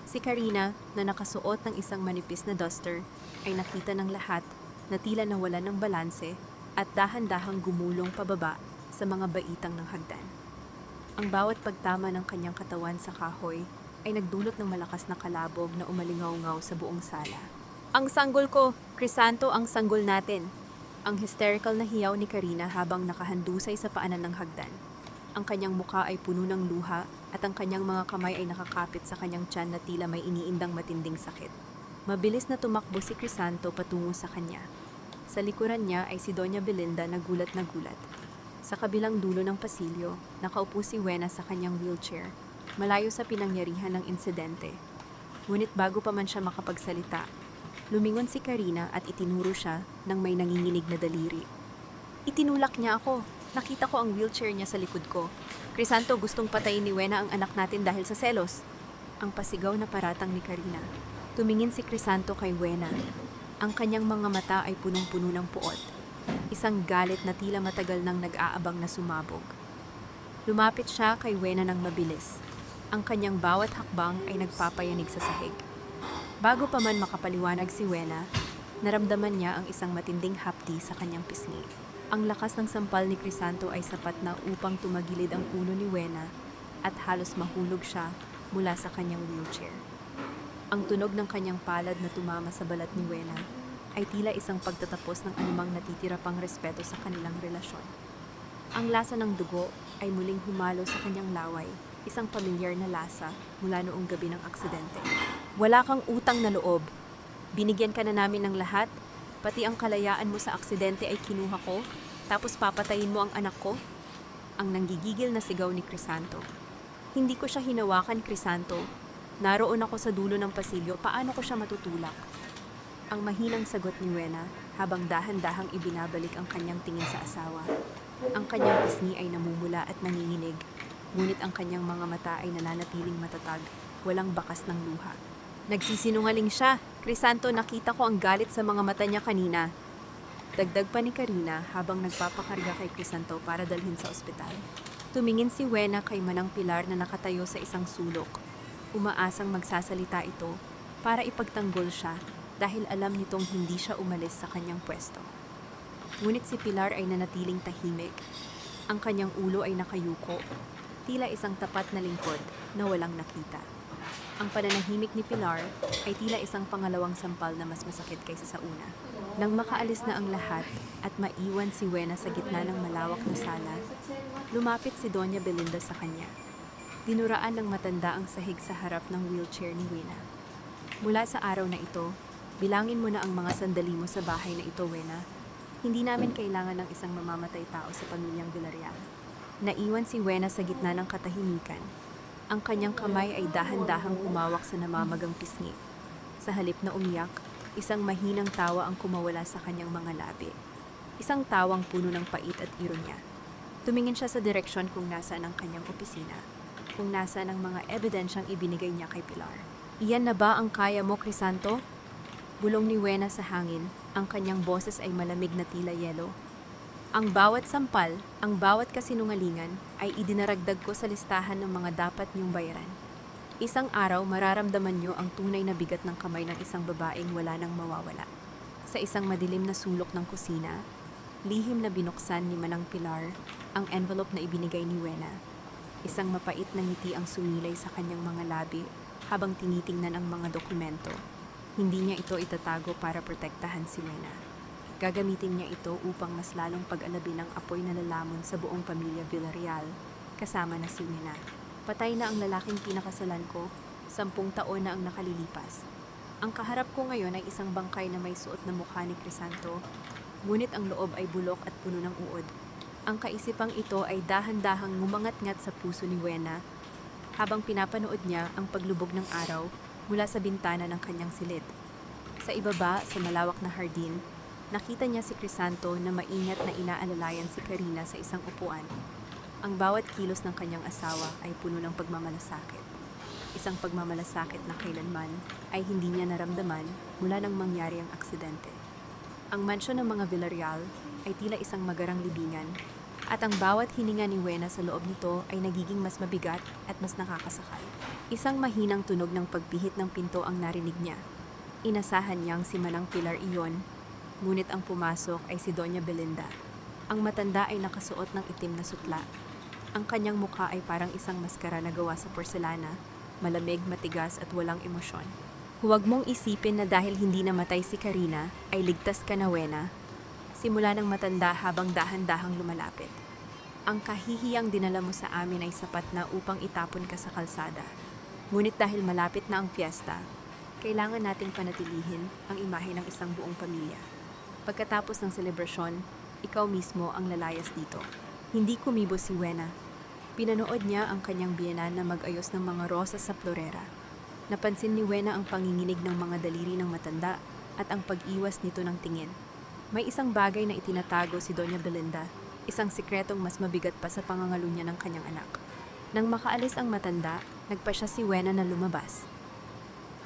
Si Karina, na nakasuot ng isang manipis na duster, ay nakita ng lahat na tila nawalan ng balanse at dahan-dahang gumulong pababa sa mga baitang ng hagdan. Ang bawat pagtama ng kanyang katawan sa kahoy ay nagdulot ng malakas na kalabog na umalingaw-ngaw sa buong sala. Ang sanggol ko! Crisanto, ang sanggol natin! Ang hysterical na hiyaw ni Karina habang nakahandusay sa paanan ng hagdan. Ang kanyang muka ay puno ng luha at ang kanyang mga kamay ay nakakapit sa kanyang tiyan na tila may iniindang matinding sakit. Mabilis na tumakbo si Crisanto patungo sa kanya. Sa likuran niya ay si Doña Belinda na gulat na gulat. Sa kabilang dulo ng pasilyo, nakaupo si Wena sa kanyang wheelchair, malayo sa pinangyarihan ng insidente. Ngunit bago pa man siya makapagsalita, lumingon si Karina at itinuro siya ng may nanginginig na daliri. Itinulak niya ako. Nakita ko ang wheelchair niya sa likod ko. Crisanto, gustong patayin ni Wena ang anak natin dahil sa selos. Ang pasigaw na paratang ni Karina. Tumingin si Crisanto kay Wena. Ang kanyang mga mata ay punong-puno ng puot. Isang galit na tila matagal nang nag-aabang na sumabog. Lumapit siya kay Wena ng mabilis. Ang kanyang bawat hakbang ay nagpapayanig sa sahig. Bago pa man makapaliwanag si Wena, naramdaman niya ang isang matinding hapdi sa kanyang pisngi. Ang lakas ng sampal ni Crisanto ay sapat na upang tumagilid ang ulo ni Wena at halos mahulog siya mula sa kanyang wheelchair. Ang tunog ng kanyang palad na tumama sa balat ni Wena ay tila isang pagtatapos ng anumang natitira pang respeto sa kanilang relasyon. Ang lasa ng dugo ay muling humalo sa kanyang laway, isang pamilyar na lasa mula noong gabi ng aksidente. Wala kang utang na loob. Binigyan ka na namin ng lahat, pati ang kalayaan mo sa aksidente ay kinuha ko, tapos papatayin mo ang anak ko? Ang nanggigigil na sigaw ni Crisanto. Hindi ko siya hinawakan, Crisanto. Naroon ako sa dulo ng pasilyo, paano ko siya matutulak? Ang mahinang sagot ni Wena habang dahan-dahang ibinabalik ang kanyang tingin sa asawa. Ang kanyang pisngi ay namumula at nanginginig, ngunit ang kanyang mga mata ay nananatiling matatag, walang bakas ng luha. Nagsisinungaling siya. Crisanto, nakita ko ang galit sa mga mata niya kanina. Dagdag pa ni Karina habang nagpapakarga kay Crisanto para dalhin sa ospital. Tumingin si Wena kay Manang Pilar na nakatayo sa isang sulok. Umaasang magsasalita ito para ipagtanggol siya dahil alam nitong hindi siya umalis sa kanyang pwesto. Ngunit si Pilar ay nanatiling tahimik. Ang kanyang ulo ay nakayuko, tila isang tapat na lingkod na walang nakita. Ang pananahimik ni Pilar ay tila isang pangalawang sampal na mas masakit kaysa sa una. Nang makaalis na ang lahat at maiwan si Wena sa gitna ng malawak na sala, lumapit si Doña Belinda sa kanya. Dinuraan ng matanda ang sahig sa harap ng wheelchair ni Wena. Mula sa araw na ito, bilangin mo na ang mga sandali mo sa bahay na ito, Wena. Hindi namin kailangan ng isang mamamatay tao sa pamilyang Villarreal. Naiwan si Wena sa gitna ng katahimikan. Ang kanyang kamay ay dahan-dahang humawak sa namamagang pisngi. Sa halip na umiyak, isang mahinang tawa ang kumawala sa kanyang mga labi. Isang tawang puno ng pait at ironya. Tumingin siya sa direksyon kung nasaan ang kanyang opisina, kung nasaan ang mga ebidensyang ibinigay niya kay Pilar. Iyan na ba ang kaya mo, Crisanto? Bulong ni Wena sa hangin, ang kanyang boses ay malamig na tila yelo. Ang bawat sampal, ang bawat kasinungalingan ay idinaragdag ko sa listahan ng mga dapat niyong bayaran. Isang araw mararamdaman niyo ang tunay na bigat ng kamay ng isang babaeng wala nang mawawala. Sa isang madilim na sulok ng kusina, lihim na binuksan ni Manang Pilar ang envelope na ibinigay ni Wena. Isang mapait na ngiti ang sumilay sa kanyang mga labi habang tinitingnan ang mga dokumento. Hindi niya ito itatago para protektahan si Wena. Gagamitin niya ito upang mas lalong pag-alabi ng apoy na lalamon sa buong pamilya Villarreal, kasama na si Wena. Patay na ang lalaking pinakasalan ko, 10 taon na ang nakalilipas. Ang kaharap ko ngayon ay isang bangkay na may suot na mukha ni Crisanto, ngunit ang loob ay bulok at puno ng uod. Ang kaisipang ito ay dahan-dahang ngumangat-ngat sa puso ni Wena habang pinapanood niya ang paglubog ng araw mula sa bintana ng kanyang silid. Sa ibaba, sa malawak na hardin, nakita niya si Crisanto na maingat na inaalalayan si Karina sa isang upuan. Ang bawat kilos ng kanyang asawa ay puno ng pagmamalasakit. Isang pagmamalasakit na kailanman ay hindi niya naramdaman mula nang mangyari ang aksidente. Ang mansyon ng mga Villarreal ay tila isang magarang libingan at ang bawat hininga ni Wena sa loob nito ay nagiging mas mabigat at mas nakakasakal. Isang mahinang tunog ng pagpihit ng pinto ang narinig niya. Inasahan niyang si Manang Pilar iyon, ngunit ang pumasok ay si Doña Belinda. Ang matanda ay nakasuot ng itim na sutla. Ang kanyang mukha ay parang isang maskara na gawa sa porselana, malamig, matigas at walang emosyon. Huwag mong isipin na dahil hindi namatay si Karina, ay ligtas ka na, Wena. Simula ng matanda habang dahan-dahang lumalapit. Ang kahihiyang dinala mo sa amin ay sapat na upang itapon ka sa kalsada. Ngunit dahil malapit na ang fiesta, kailangan nating panatilihin ang imahe ng isang buong pamilya. Pagkatapos ng selebrasyon, ikaw mismo ang lalayas dito. Hindi kumibo si Wena. Pinanood niya ang kanyang biyenan na mag-ayos ng mga rosas sa florera. Napansin ni Wena ang panginginig ng mga daliri ng matanda at ang pag-iwas nito ng tingin. May isang bagay na itinatago si Doña Belinda, isang sikretong mas mabigat pa sa pangangalunya ng kanyang anak. Nang makaalis ang matanda, nagpasya si Wena na lumabas.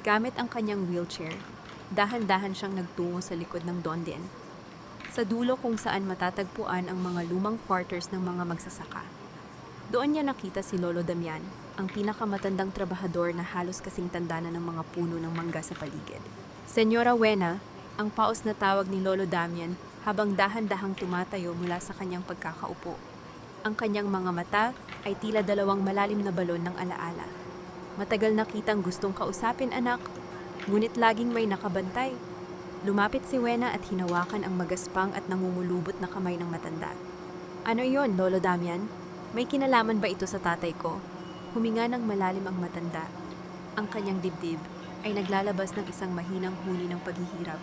Gamit ang kanyang wheelchair, dahan-dahan siyang nagtungo sa likod ng Dondien, sa dulo kung saan matatagpuan ang mga lumang quarters ng mga magsasaka. Doon niya nakita si Lolo Damian, ang pinakamatandang trabahador na halos kasing tanda na ng mga puno ng mangga sa paligid. Senyora Wena, ang paos na tawag ni Lolo Damian habang dahan-dahang tumatayo mula sa kanyang pagkakaupo. Ang kanyang mga mata ay tila dalawang malalim na balon ng alaala. Matagal na kitang gustong kausapin, anak, ngunit laging may nakabantay. Lumapit si Wena at hinawakan ang magaspang at nangungulubot na kamay ng matanda. Ano iyon, Lolo Damian? May kinalaman ba ito sa tatay ko? Huminga ng malalim ang matanda. Ang kanyang dibdib ay naglalabas ng isang mahinang huni ng paghihirap.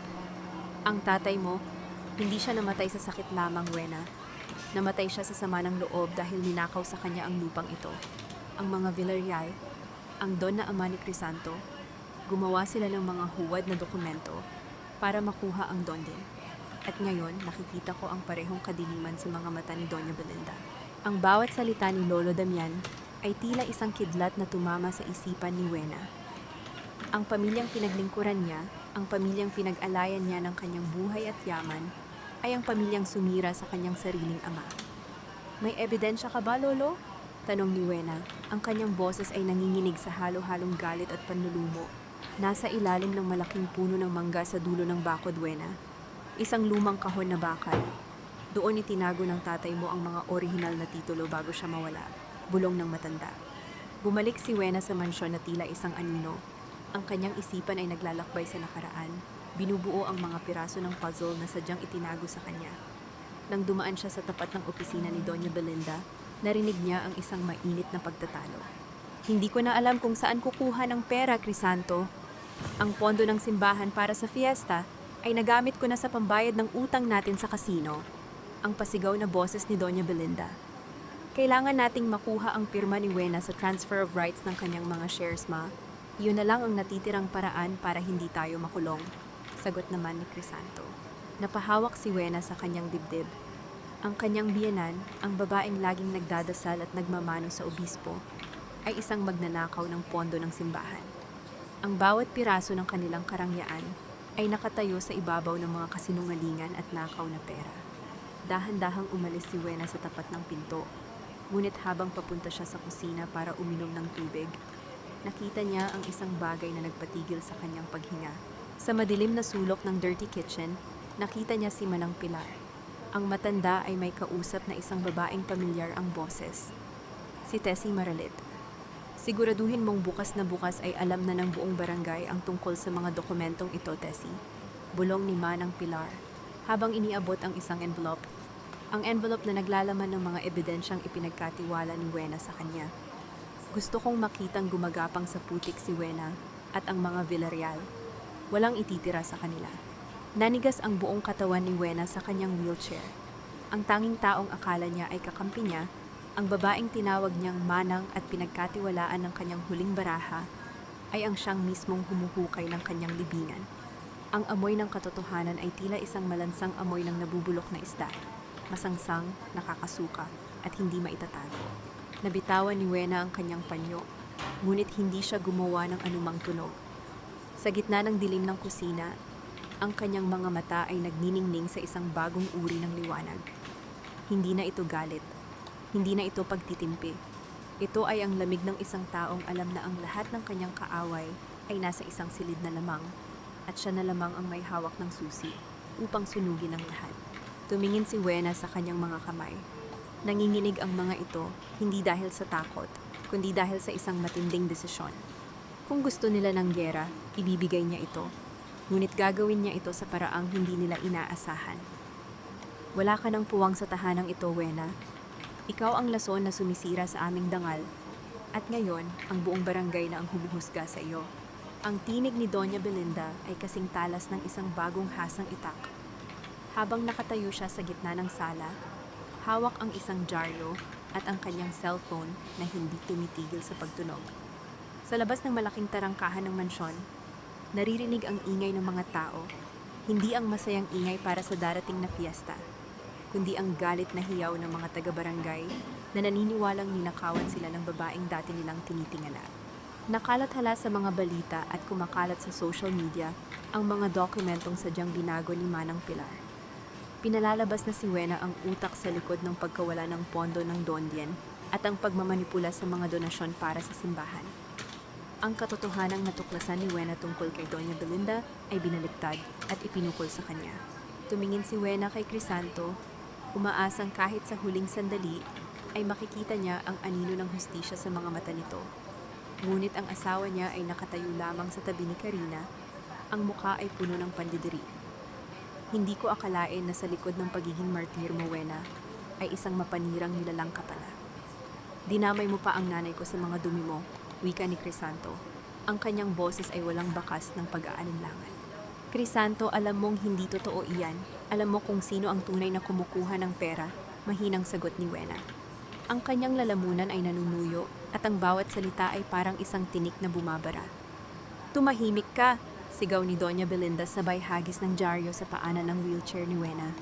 Ang tatay mo, hindi siya namatay sa sakit lamang, Wena. Namatay siya sa sama ng loob dahil ninakaw sa kanya ang lupang ito. Ang mga Villarreal, ang don na ama ni Crisanto, gumawa sila ng mga huwad na dokumento para makuha ang don din. At ngayon, nakikita ko ang parehong kadiliman sa mga mata ni Doña Belinda. Ang bawat salita ni Lolo Damian ay tila isang kidlat na tumama sa isipan ni Wena. Ang pamilyang pinaglingkuran niya, ang pamilyang pinag-alayan niya ng kanyang buhay at yaman, ay ang pamilyang sumira sa kanyang sariling ama. May ebidensya ka ba, Lolo? Tanong ni Wena. Ang kanyang boses ay nanginginig sa halo-halong galit at panlulumo. Nasa ilalim ng malaking puno ng mangga sa dulo ng bakod, Wena. Isang lumang kahon na bakal. Doon itinago ng tatay mo ang mga orihinal na titulo bago siya mawala. Bulong ng matanda. Bumalik si Wena sa mansyon na tila isang anino. Ang kanyang isipan ay naglalakbay sa nakaraan. Binubuo ang mga piraso ng puzzle na sadyang itinago sa kanya. Nang dumaan siya sa tapat ng opisina ni Doña Belinda, narinig niya ang isang mainit na pagtatalo. Hindi ko na alam kung saan kukuha ng pera, Crisanto. Ang pondo ng simbahan para sa fiesta ay nagamit ko na sa pambayad ng utang natin sa kasino. Ang pasigaw na boses ni Doña Belinda. Kailangan nating makuha ang pirma ni Wena sa transfer of rights ng kanyang mga shares, ma. Iyon na lang ang natitirang paraan para hindi tayo makulong. Sagot naman ni Crisanto. Napahawak si Wena sa kanyang dibdib. Ang kanyang biyenan, ang babaeng laging nagdadasal at nagmamano sa obispo, ay isang magnanakaw ng pondo ng simbahan. Ang bawat piraso ng kanilang karangyaan ay nakatayo sa ibabaw ng mga kasinungalingan at nakaw na pera. Dahan-dahang umalis si Wena sa tapat ng pinto, ngunit habang papunta siya sa kusina para uminom ng tubig, nakita niya ang isang bagay na nagpatigil sa kanyang paghinga. Sa madilim na sulok ng dirty kitchen, nakita niya si Manang Pilar. Ang matanda ay may kausap na isang babaeng pamilyar ang boses. Si Tessie Maralit. Siguraduhin mong bukas na bukas ay alam na ng buong barangay ang tungkol sa mga dokumentong ito, Tessie. Bulong ni Manang Pilar, habang iniabot ang isang envelope. Ang envelope na naglalaman ng mga ebidensyang ipinagkatiwala ni Wena sa kanya. Gusto kong makitang gumagapang sa putik si Wena at ang mga Villarreal. Walang ititira sa kanila. Nanigas ang buong katawan ni Wena sa kanyang wheelchair. Ang tanging taong akala niya ay kakampi niya, ang babaeng tinawag niyang manang at pinagkatiwalaan ng kanyang huling baraha, ay ang siyang mismong humuhukay ng kanyang libingan. Ang amoy ng katotohanan ay tila isang malansang amoy ng nabubulok na isda, masangsang, nakakasuka, at hindi maitatago. Nabitawan ni Wena ang kanyang panyo, ngunit hindi siya gumawa ng anumang tunog. Sa gitna ng dilim ng kusina, ang kanyang mga mata ay nagniningning sa isang bagong uri ng liwanag. Hindi na ito galit. Hindi na ito pagtitimpi. Ito ay ang lamig ng isang taong alam na ang lahat ng kanyang kaaway ay nasa isang silid na lamang at siya na lamang ang may hawak ng susi upang sunugin ang lahat. Tumingin si Wena sa kanyang mga kamay. Nanginginig ang mga ito hindi dahil sa takot, kundi dahil sa isang matinding desisyon. Kung gusto nila ng giyera, ibibigay niya ito. Ngunit gagawin niya ito sa paraang hindi nila inaasahan. Wala ka ng puwang sa tahanang ito, Wena. Ikaw ang lason na sumisira sa aming dangal. At ngayon, ang buong barangay na ang humuhusga sa iyo. Ang tinig ni Doña Belinda ay kasing talas ng isang bagong hasang itak. Habang nakatayo siya sa gitna ng sala, hawak ang isang dyaryo at ang kanyang cellphone na hindi tumitigil sa pagtunog. Sa labas ng malaking tarangkahan ng mansyon, naririnig ang ingay ng mga tao, hindi ang masayang ingay para sa darating na fiesta, kundi ang galit na hiyaw ng mga taga-barangay na naniniwalang ninakawan sila ng babaeng dati nilang tinitingala. Nakalathala sa mga balita at kumakalat sa social media ang mga dokumentong sadyang binago ni Manang Pilar. Pinalalabas na si Wena ang utak sa likod ng pagkawala ng pondo ng Dondien at ang pagmamanipula sa mga donasyon para sa simbahan. Ang katotohanang natuklasan ni Wena tungkol kay Doña Belinda ay binaliktad at ipinukol sa kanya. Tumingin si Wena kay Crisanto, umaasang kahit sa huling sandali ay makikita niya ang anino ng hustisya sa mga mata nito. Ngunit ang asawa niya ay nakatayo lamang sa tabi ni Karina, ang mukha ay puno ng pandidiri. Hindi ko akalain na sa likod ng pagiging martir mo, Wena, ay isang mapanirang nilalang ka pala. Dinamay mo pa ang nanay ko sa mga dumi mo, wika ni Crisanto. Ang kanyang boses ay walang bakas ng pag-aalinlangan. Crisanto, alam mong hindi totoo iyan. Alam mo kung sino ang tunay na kumukuha ng pera, mahinang sagot ni Wena. Ang kanyang lalamunan ay nanunuyo at ang bawat salita ay parang isang tinik na bumabara. Tumahimik ka, sigaw ni Doña Belinda sabay hagis ng dyaryo sa paanan ng wheelchair ni Wena.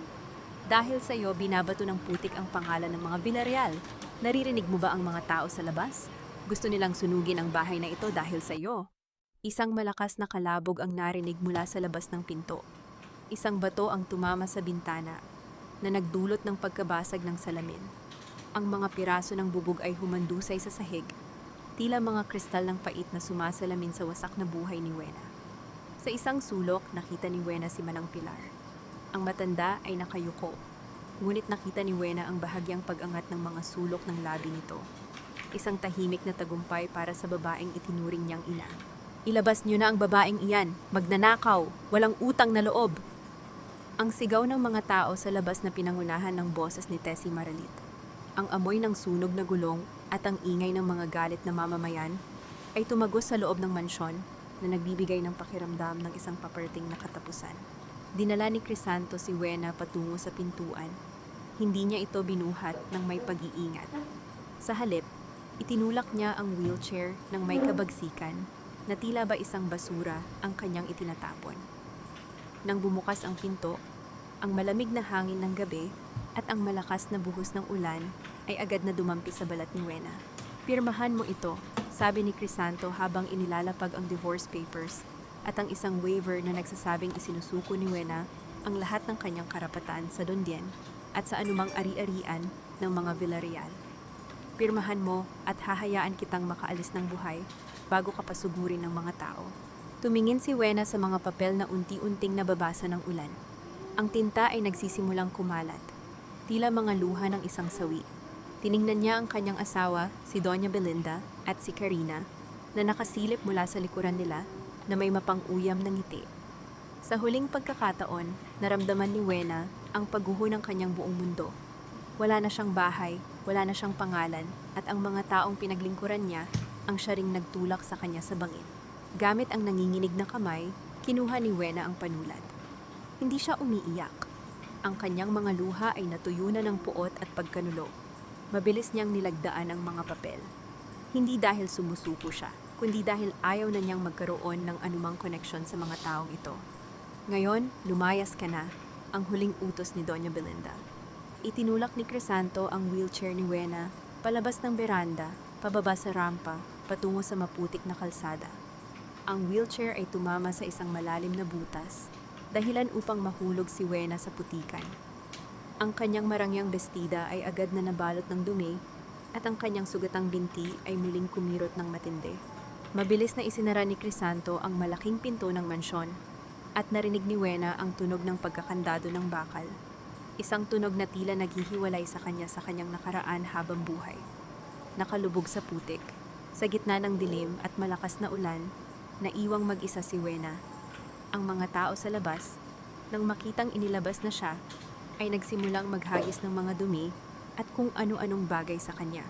Dahil sa iyo, binabato ng putik ang pangalan ng mga Villarreal. Naririnig mo ba ang mga tao sa labas? Gusto nilang sunugin ang bahay na ito dahil sa iyo. Isang malakas na kalabog ang narinig mula sa labas ng pinto. Isang bato ang tumama sa bintana na nagdulot ng pagkabasag ng salamin. Ang mga piraso ng bubog ay humandusay sa sahig, tila mga kristal ng pait na sumasalamin sa wasak na buhay ni Wena. Sa isang sulok, nakita ni Wena si Manang Pilar. Ang matanda ay nakayuko, ngunit nakita ni Wena ang bahagyang pag-angat ng mga sulok ng labi nito. Isang tahimik na tagumpay para sa babaeng itinuring niyang ina. "Ilabas niyo na ang babaeng iyan, magnanakaw, walang utang na loob!" Ang sigaw ng mga tao sa labas na pinangunahan ng boses ni Tessie Maralit. Ang amoy ng sunog na gulong at ang ingay ng mga galit na mamamayan ay tumagos sa loob ng mansyon na nagbibigay ng pakiramdam ng isang paparating na katapusan. Dinala ni Crisanto si Wena patungo sa pintuan. Hindi niya ito binuhat ng may pag-iingat. Sa halip, itinulak niya ang wheelchair ng may kabagsikan na tila ba isang basura ang kanyang itinatapon. Nang bumukas ang pinto, ang malamig na hangin ng gabi at ang malakas na buhos ng ulan ay agad na dumampi sa balat ni Wena. "Pirmahan mo ito," sabi ni Crisanto habang inilalapag ang divorce papers at ang isang waiver na nagsasabing isinusuko ni Wena ang lahat ng kanyang karapatan sa Dondien at sa anumang ari-arian ng mga Villarreal. "Pirmahan mo at hahayaan kitang makaalis ng buhay bago ka pasugurin ng mga tao." Tumingin si Wena sa mga papel na unti-unting nababasa ng ulan. Ang tinta ay nagsisimulang kumalat, tila mga luha ng isang sawi. Tiningnan niya ang kanyang asawa, si Doña Belinda, at si Karina, na nakasilip mula sa likuran nila na may mapang-uyam na ngiti. Sa huling pagkakataon, naramdaman ni Wena ang pagguho ng kanyang buong mundo. Wala na siyang bahay, wala na siyang pangalan, at ang mga taong pinaglingkuran niya ang siya ring nagtulak sa kanya sa bangin. Gamit ang nanginginig na kamay, kinuha ni Wena ang panulat. Hindi siya umiiyak. Ang kanyang mga luha ay natuyo na ng puot at pagkanulo. Mabilis niyang nilagdaan ang mga papel. Hindi dahil sumusuko siya, kundi dahil ayaw na niyang magkaroon ng anumang koneksyon sa mga taong ito. "Ngayon, lumayas ka na," ang huling utos ni Doña Belinda. Itinulak ni Crisanto ang wheelchair ni Wena palabas ng beranda, pababa sa rampa, patungo sa maputik na kalsada. Ang wheelchair ay tumama sa isang malalim na butas, dahilan upang mahulog si Wena sa putikan. Ang kanyang marangyang bestida ay agad na nabalot ng dumi at ang kanyang sugatang binti ay muling kumirot ng matindi. Mabilis na isinara ni Crisanto ang malaking pinto ng mansyon at narinig ni Wena ang tunog ng pagkakandado ng bakal. Isang tunog na tila naghihiwalay sa kanyang nakaraan habang buhay. Nakalubog sa putik, sa gitna ng dilim at malakas na ulan, naiwang mag-isa si Wena. Ang mga tao sa labas, nang makitang inilabas na siya, ay nagsimulang maghagis ng mga dumi at kung ano-anong bagay sa kanya.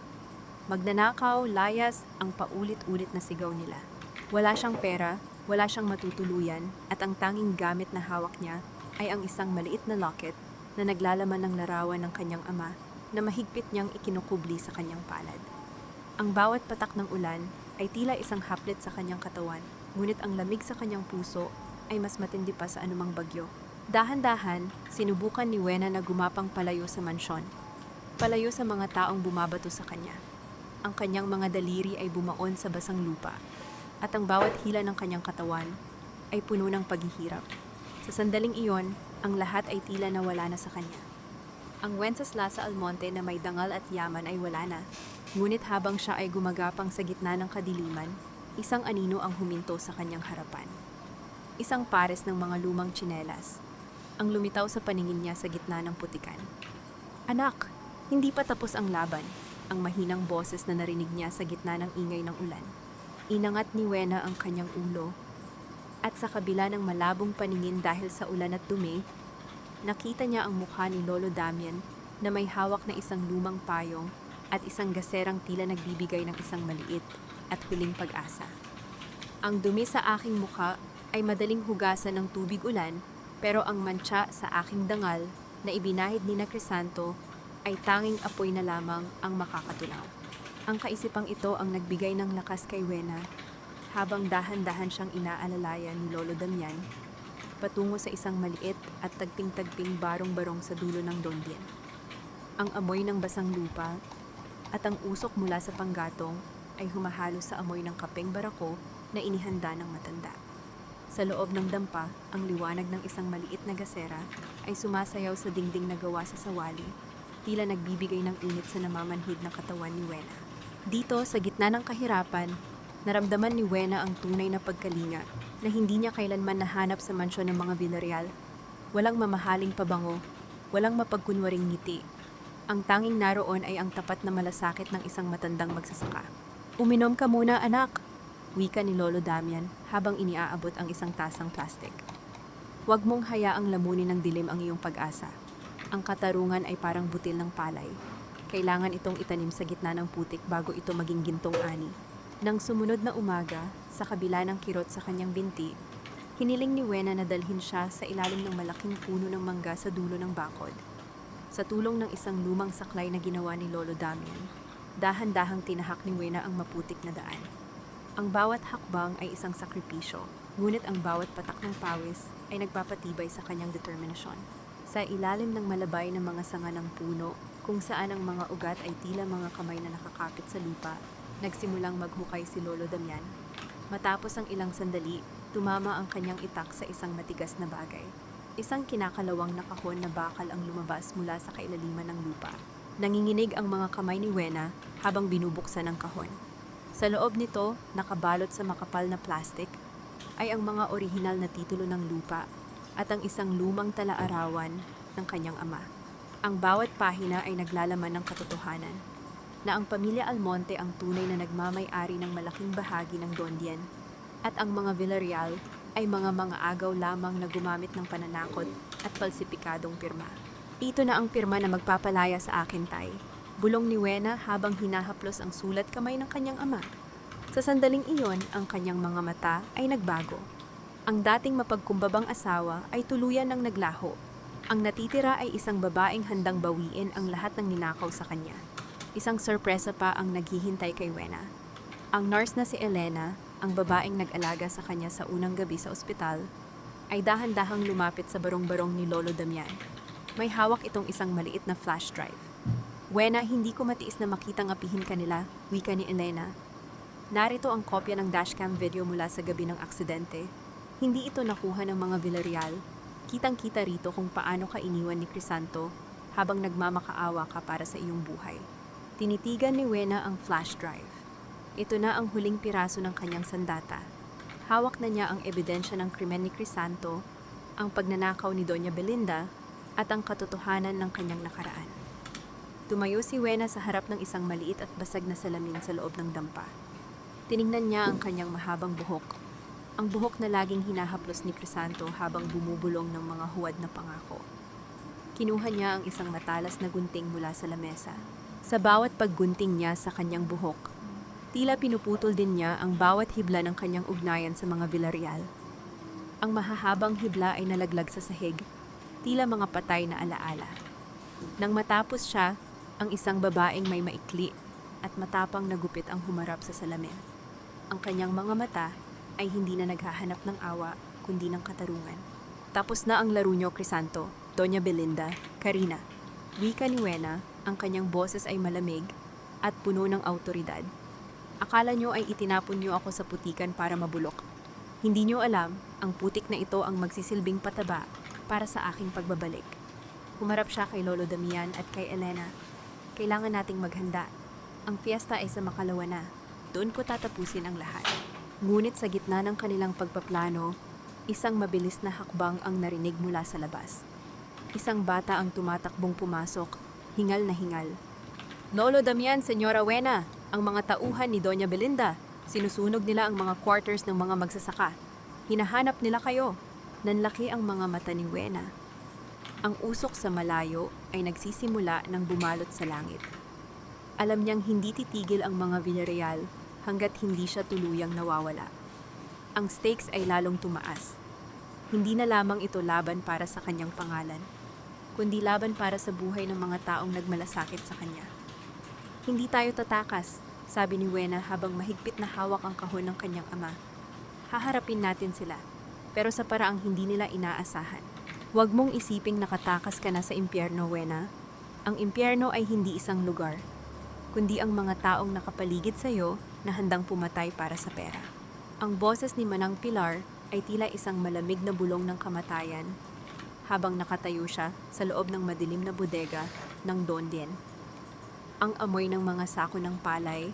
Magnanakaw, layas, ang paulit-ulit na sigaw nila. Wala siyang pera, wala siyang matutuluyan, at ang tanging gamit na hawak niya ay ang isang maliit na locket na naglalaman ng larawan ng kanyang ama na mahigpit niyang ikinukubli sa kanyang palad. Ang bawat patak ng ulan ay tila isang haplet sa kanyang katawan, ngunit ang lamig sa kanyang puso ay mas matindi pa sa anumang bagyo. Dahan-dahan, sinubukan ni Wena na gumapang palayo sa mansyon, palayo sa mga taong bumabato sa kanya. Ang kanyang mga daliri ay bumaon sa basang lupa, at ang bawat hila ng kanyang katawan ay puno ng paghihirap. Sa sandaling iyon, ang lahat ay tila nawala na sa kanya. Ang Wenceslas sa Almonte na may dangal at yaman ay wala na, ngunit habang siya ay gumagapang sa gitna ng kadiliman, isang anino ang huminto sa kanyang harapan. Isang pares ng mga lumang tsinelas ang lumitaw sa paningin niya sa gitna ng putikan. "Anak, hindi pa tapos ang laban," ang mahinang boses na narinig niya sa gitna ng ingay ng ulan. Inangat ni Wena ang kanyang ulo, at sa kabila ng malabong paningin dahil sa ulan at dumi, nakita niya ang mukha ni Lolo Damian na may hawak na isang lumang payong at isang gaserang tila nagbibigay ng isang maliit at huling pag-asa. "Ang dumi sa aking mukha ay madaling hugasan ng tubig ulan, pero ang mantsa sa aking dangal na ibinahid ni na Crisanto ay tanging apoy na lamang ang makakatunaw." Ang kaisipang ito ang nagbigay ng lakas kay Wena habang dahan-dahan siyang inaalalayan ni Lolo Damian patungo sa isang maliit at tagping-tagping barong-barong sa dulo ng Dondien. Ang amoy ng basang lupa at ang usok mula sa panggatong ay humahalo sa amoy ng kapeng barako na inihanda ng matanda. Sa loob ng dampa, ang liwanag ng isang maliit na gasera ay sumasayaw sa dingding na gawa sa sawali tila nagbibigay ng init sa namamanhid na katawan ni Wena. Dito, sa gitna ng kahirapan, naramdaman ni Wena ang tunay na pagkalinga na hindi niya kailanman nahanap sa mansyon ng mga Villarreal. Walang mamahaling pabango, walang mapagkunwaring ngiti. Ang tanging naroon ay ang tapat na malasakit ng isang matandang magsasaka. "Uminom ka muna, anak," wika ni Lolo Damian habang iniaabot ang isang tasang plastik. "Huwag mong hayaang lamunin ng dilim ang iyong pag-asa. Ang katarungan ay parang butil ng palay. Kailangan itong itanim sa gitna ng putik bago ito maging gintong ani." Nang sumunod na umaga, sa kabila ng kirot sa kanyang binti, hiniling ni Wena na dalhin siya sa ilalim ng malaking puno ng mangga sa dulo ng bakod. Sa tulong ng isang lumang saklay na ginawa ni Lolo Damian, dahan-dahang tinahak ni Wena ang maputik na daan. Ang bawat hakbang ay isang sakripisyo, ngunit ang bawat patak ng pawis ay nagpapatibay sa kanyang determinasyon. Sa ilalim ng malabay na mga sanga ng puno, kung saan ang mga ugat ay tila mga kamay na nakakapit sa lupa, nagsimulang maghukay si Lolo Damian. Matapos ang ilang sandali, tumama ang kanyang itak sa isang matigas na bagay. Isang kinakalawang na kahon na bakal ang lumabas mula sa kailaliman ng lupa. Nanginginig ang mga kamay ni Wena habang binubuksan ang kahon. Sa loob nito, nakabalot sa makapal na plastik, ay ang mga orihinal na titulo ng lupa at ang isang lumang talaarawan ng kanyang ama. Ang bawat pahina ay naglalaman ng katotohanan na ang pamilya Almonte ang tunay na nagmamay-ari ng malaking bahagi ng Dondian at ang mga Villarreal ay mga agaw lamang na gumamit ng pananakot at falsipikadong pirma. "Ito na ang pirma na magpapalaya sa akin, Tay," bulong ni Wena habang hinahaplos ang sulat kamay ng kanyang ama. Sa sandaling iyon, ang kanyang mga mata ay nagbago. Ang dating mapagkumbabang asawa ay tuluyan ng naglaho. Ang natitira ay isang babaeng handang bawiin ang lahat ng ninakaw sa kanya. Isang sorpresa pa ang naghihintay kay Wena. Ang nurse na si Elena, ang babaeng nag-alaga sa kanya sa unang gabi sa ospital, ay dahan-dahang lumapit sa barong-barong ni Lolo Damian. May hawak itong isang maliit na flash drive. "Wena, hindi ko matiis na makitang apihin ka nila," wika ni Elena. "Narito ang kopya ng dashcam video mula sa gabi ng aksidente. Hindi ito nakuha ng mga Villarreal. Kitang-kita rito kung paano ka iniwan ni Crisanto habang nagmamakaawa ka para sa iyong buhay." Tinitigan ni Wena ang flash drive. Ito na ang huling piraso ng kanyang sandata. Hawak na niya ang ebidensya ng krimen ni Crisanto, ang pagnanakaw ni Doña Belinda, at ang katotohanan ng kanyang nakaraan. Tumayo si Wena sa harap ng isang maliit at basag na salamin sa loob ng dampa. Tiningnan niya ang kanyang mahabang buhok, ang buhok na laging hinahaplos ni Crisanto habang bumubulong ng mga huwad na pangako. Kinuha niya ang isang matalas na gunting mula sa lamesa. Sa bawat paggunting niya sa kanyang buhok, tila pinuputol din niya ang bawat hibla ng kanyang ugnayan sa mga Villarreal. Ang mahahabang hibla ay nalaglag sa sahig, tila mga patay na alaala. Nang matapos siya, ang isang babaeng may maikli at matapang na gupit ang humarap sa salamin. Ang kanyang mga mata ay hindi na naghahanap ng awa, kundi ng katarungan. "Tapos na ang laro niyo, Crisanto, Doña Belinda, Karina," wika ni Wena. Ang kanyang boses ay malamig at puno ng awtoridad. "Akala niyo ay itinapon niyo ako sa putikan para mabulok. Hindi niyo alam, ang putik na ito ang magsisilbing pataba para sa aking pagbabalik." Humarap siya kay Lolo Damian at kay Elena. "Kailangan nating maghanda. Ang fiesta ay sa makalawa na. Doon ko tatapusin ang lahat." Ngunit sa gitna ng kanilang pagpaplano, isang mabilis na hakbang ang narinig mula sa labas. Isang bata ang tumatakbong pumasok, hingal na hingal. "Lolo Damian, Senyora Wena, ang mga tauhan ni Doña Belinda. Sinusunog nila ang mga quarters ng mga magsasaka. Hinahanap nila kayo." Nanlaki ang mga mata ni Wena. Ang usok sa malayo ay nagsisimula ng bumalot sa langit. Alam niyang hindi titigil ang mga Villarreal hanggat hindi siya tuluyang nawawala. Ang stakes ay lalong tumaas. Hindi na lamang ito laban para sa kanyang pangalan, kundi laban para sa buhay ng mga taong nagmalasakit sa kanya. "Hindi tayo tatakas," sabi ni Wena habang mahigpit na hawak ang kahon ng kanyang ama. "Haharapin natin sila, pero sa paraang hindi nila inaasahan." "Huwag mong isiping nakatakas ka na sa impyerno, Wena. Ang impyerno ay hindi isang lugar, kundi ang mga taong nakapaligid sa iyo na handang pumatay para sa pera." Ang boses ni Manang Pilar ay tila isang malamig na bulong ng kamatayan habang nakatayo siya sa loob ng madilim na bodega ng Dondien. Ang amoy ng mga sako ng palay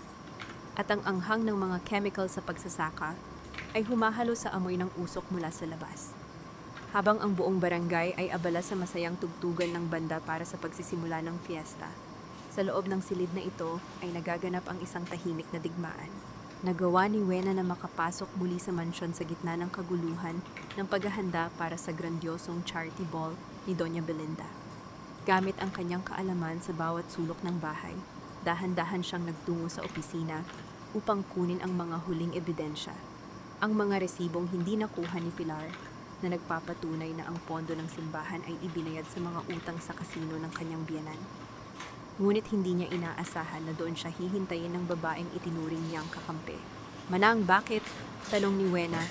at ang anghang ng mga chemical sa pagsasaka ay humahalo sa amoy ng usok mula sa labas. Habang ang buong barangay ay abala sa masayang tugtugan ng banda para sa pagsisimula ng fiesta, sa loob ng silid na ito ay nagaganap ang isang tahimik na digmaan. Nagawa ni Wena na makapasok muli sa mansyon sa gitna ng kaguluhan ng paghahanda para sa grandiosong charity ball ni Doña Belinda. Gamit ang kanyang kaalaman sa bawat sulok ng bahay, dahan-dahan siyang nagtungo sa opisina upang kunin ang mga huling ebidensya. Ang mga resibong hindi nakuha ni Pilar na nagpapatunay na ang pondo ng simbahan ay ibinayad sa mga utang sa kasino ng kanyang biyenan. Ngunit hindi niya inaasahan na doon siya hihintayin ng babaeng itinuring niyang kakampi. "Manang, bakit?" tanong ni Wena.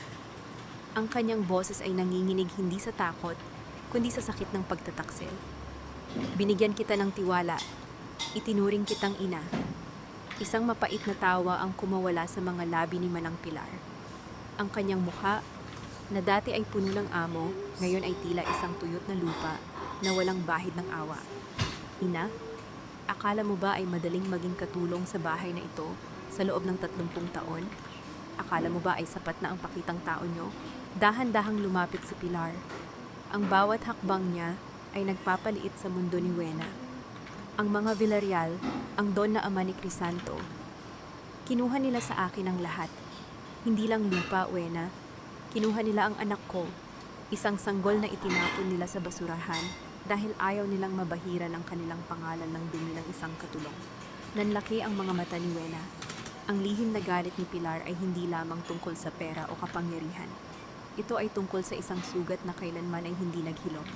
Ang kanyang boses ay nanginginig hindi sa takot, kundi sa sakit ng pagtataksil. "Binigyan kita ng tiwala. Itinuring kitang ina." Isang mapait na tawa ang kumawala sa mga labi ni Manang Pilar. Ang kanyang mukha, na dati ay puno ng amo, ngayon ay tila isang tuyot na lupa na walang bahid ng awa. "Ina, akala mo ba ay madaling maging katulong sa bahay na ito sa loob ng 30 taon? Akala mo ba ay sapat na ang pakitang tao nyo?" Dahan-dahang lumapit si Pilar. Ang bawat hakbang niya ay nagpapaliit sa mundo ni Wena. "Ang mga Villarreal, ang don na ama ni Crisanto, kinuha nila sa akin ang lahat. Hindi lang lupa, Wena. Kinuha nila ang anak ko, isang sanggol na itinapon nila sa basurahan dahil ayaw nilang mabahiran ang kanilang pangalan ng dumi ng isang katulong." Nanlaki ang mga mata ni Wena. Ang lihim na galit ni Pilar ay hindi lamang tungkol sa pera o kapangyarihan. Ito ay tungkol sa isang sugat na kailanman ay hindi naghilom.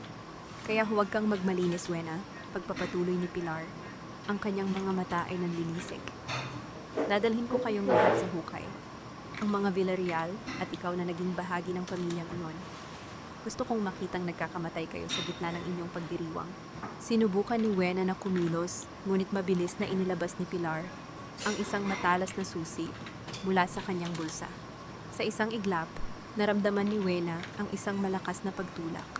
"Kaya huwag kang magmalinis, Wena," pagpapatuloy ni Pilar. Ang kanyang mga mata ay nanlilisik. "Dadalhin ko kayong lahat sa hukay. Ang mga Villarreal at ikaw na naging bahagi ng pamilyang iyon. Gusto kong makitang nagkakamatay kayo sa gitna ng inyong pagdiriwang." Sinubukan ni Wena na kumilos, ngunit mabilis na inilabas ni Pilar ang isang matalas na susi mula sa kanyang bulsa. Sa isang iglap, naramdaman ni Wena ang isang malakas na pagtulak.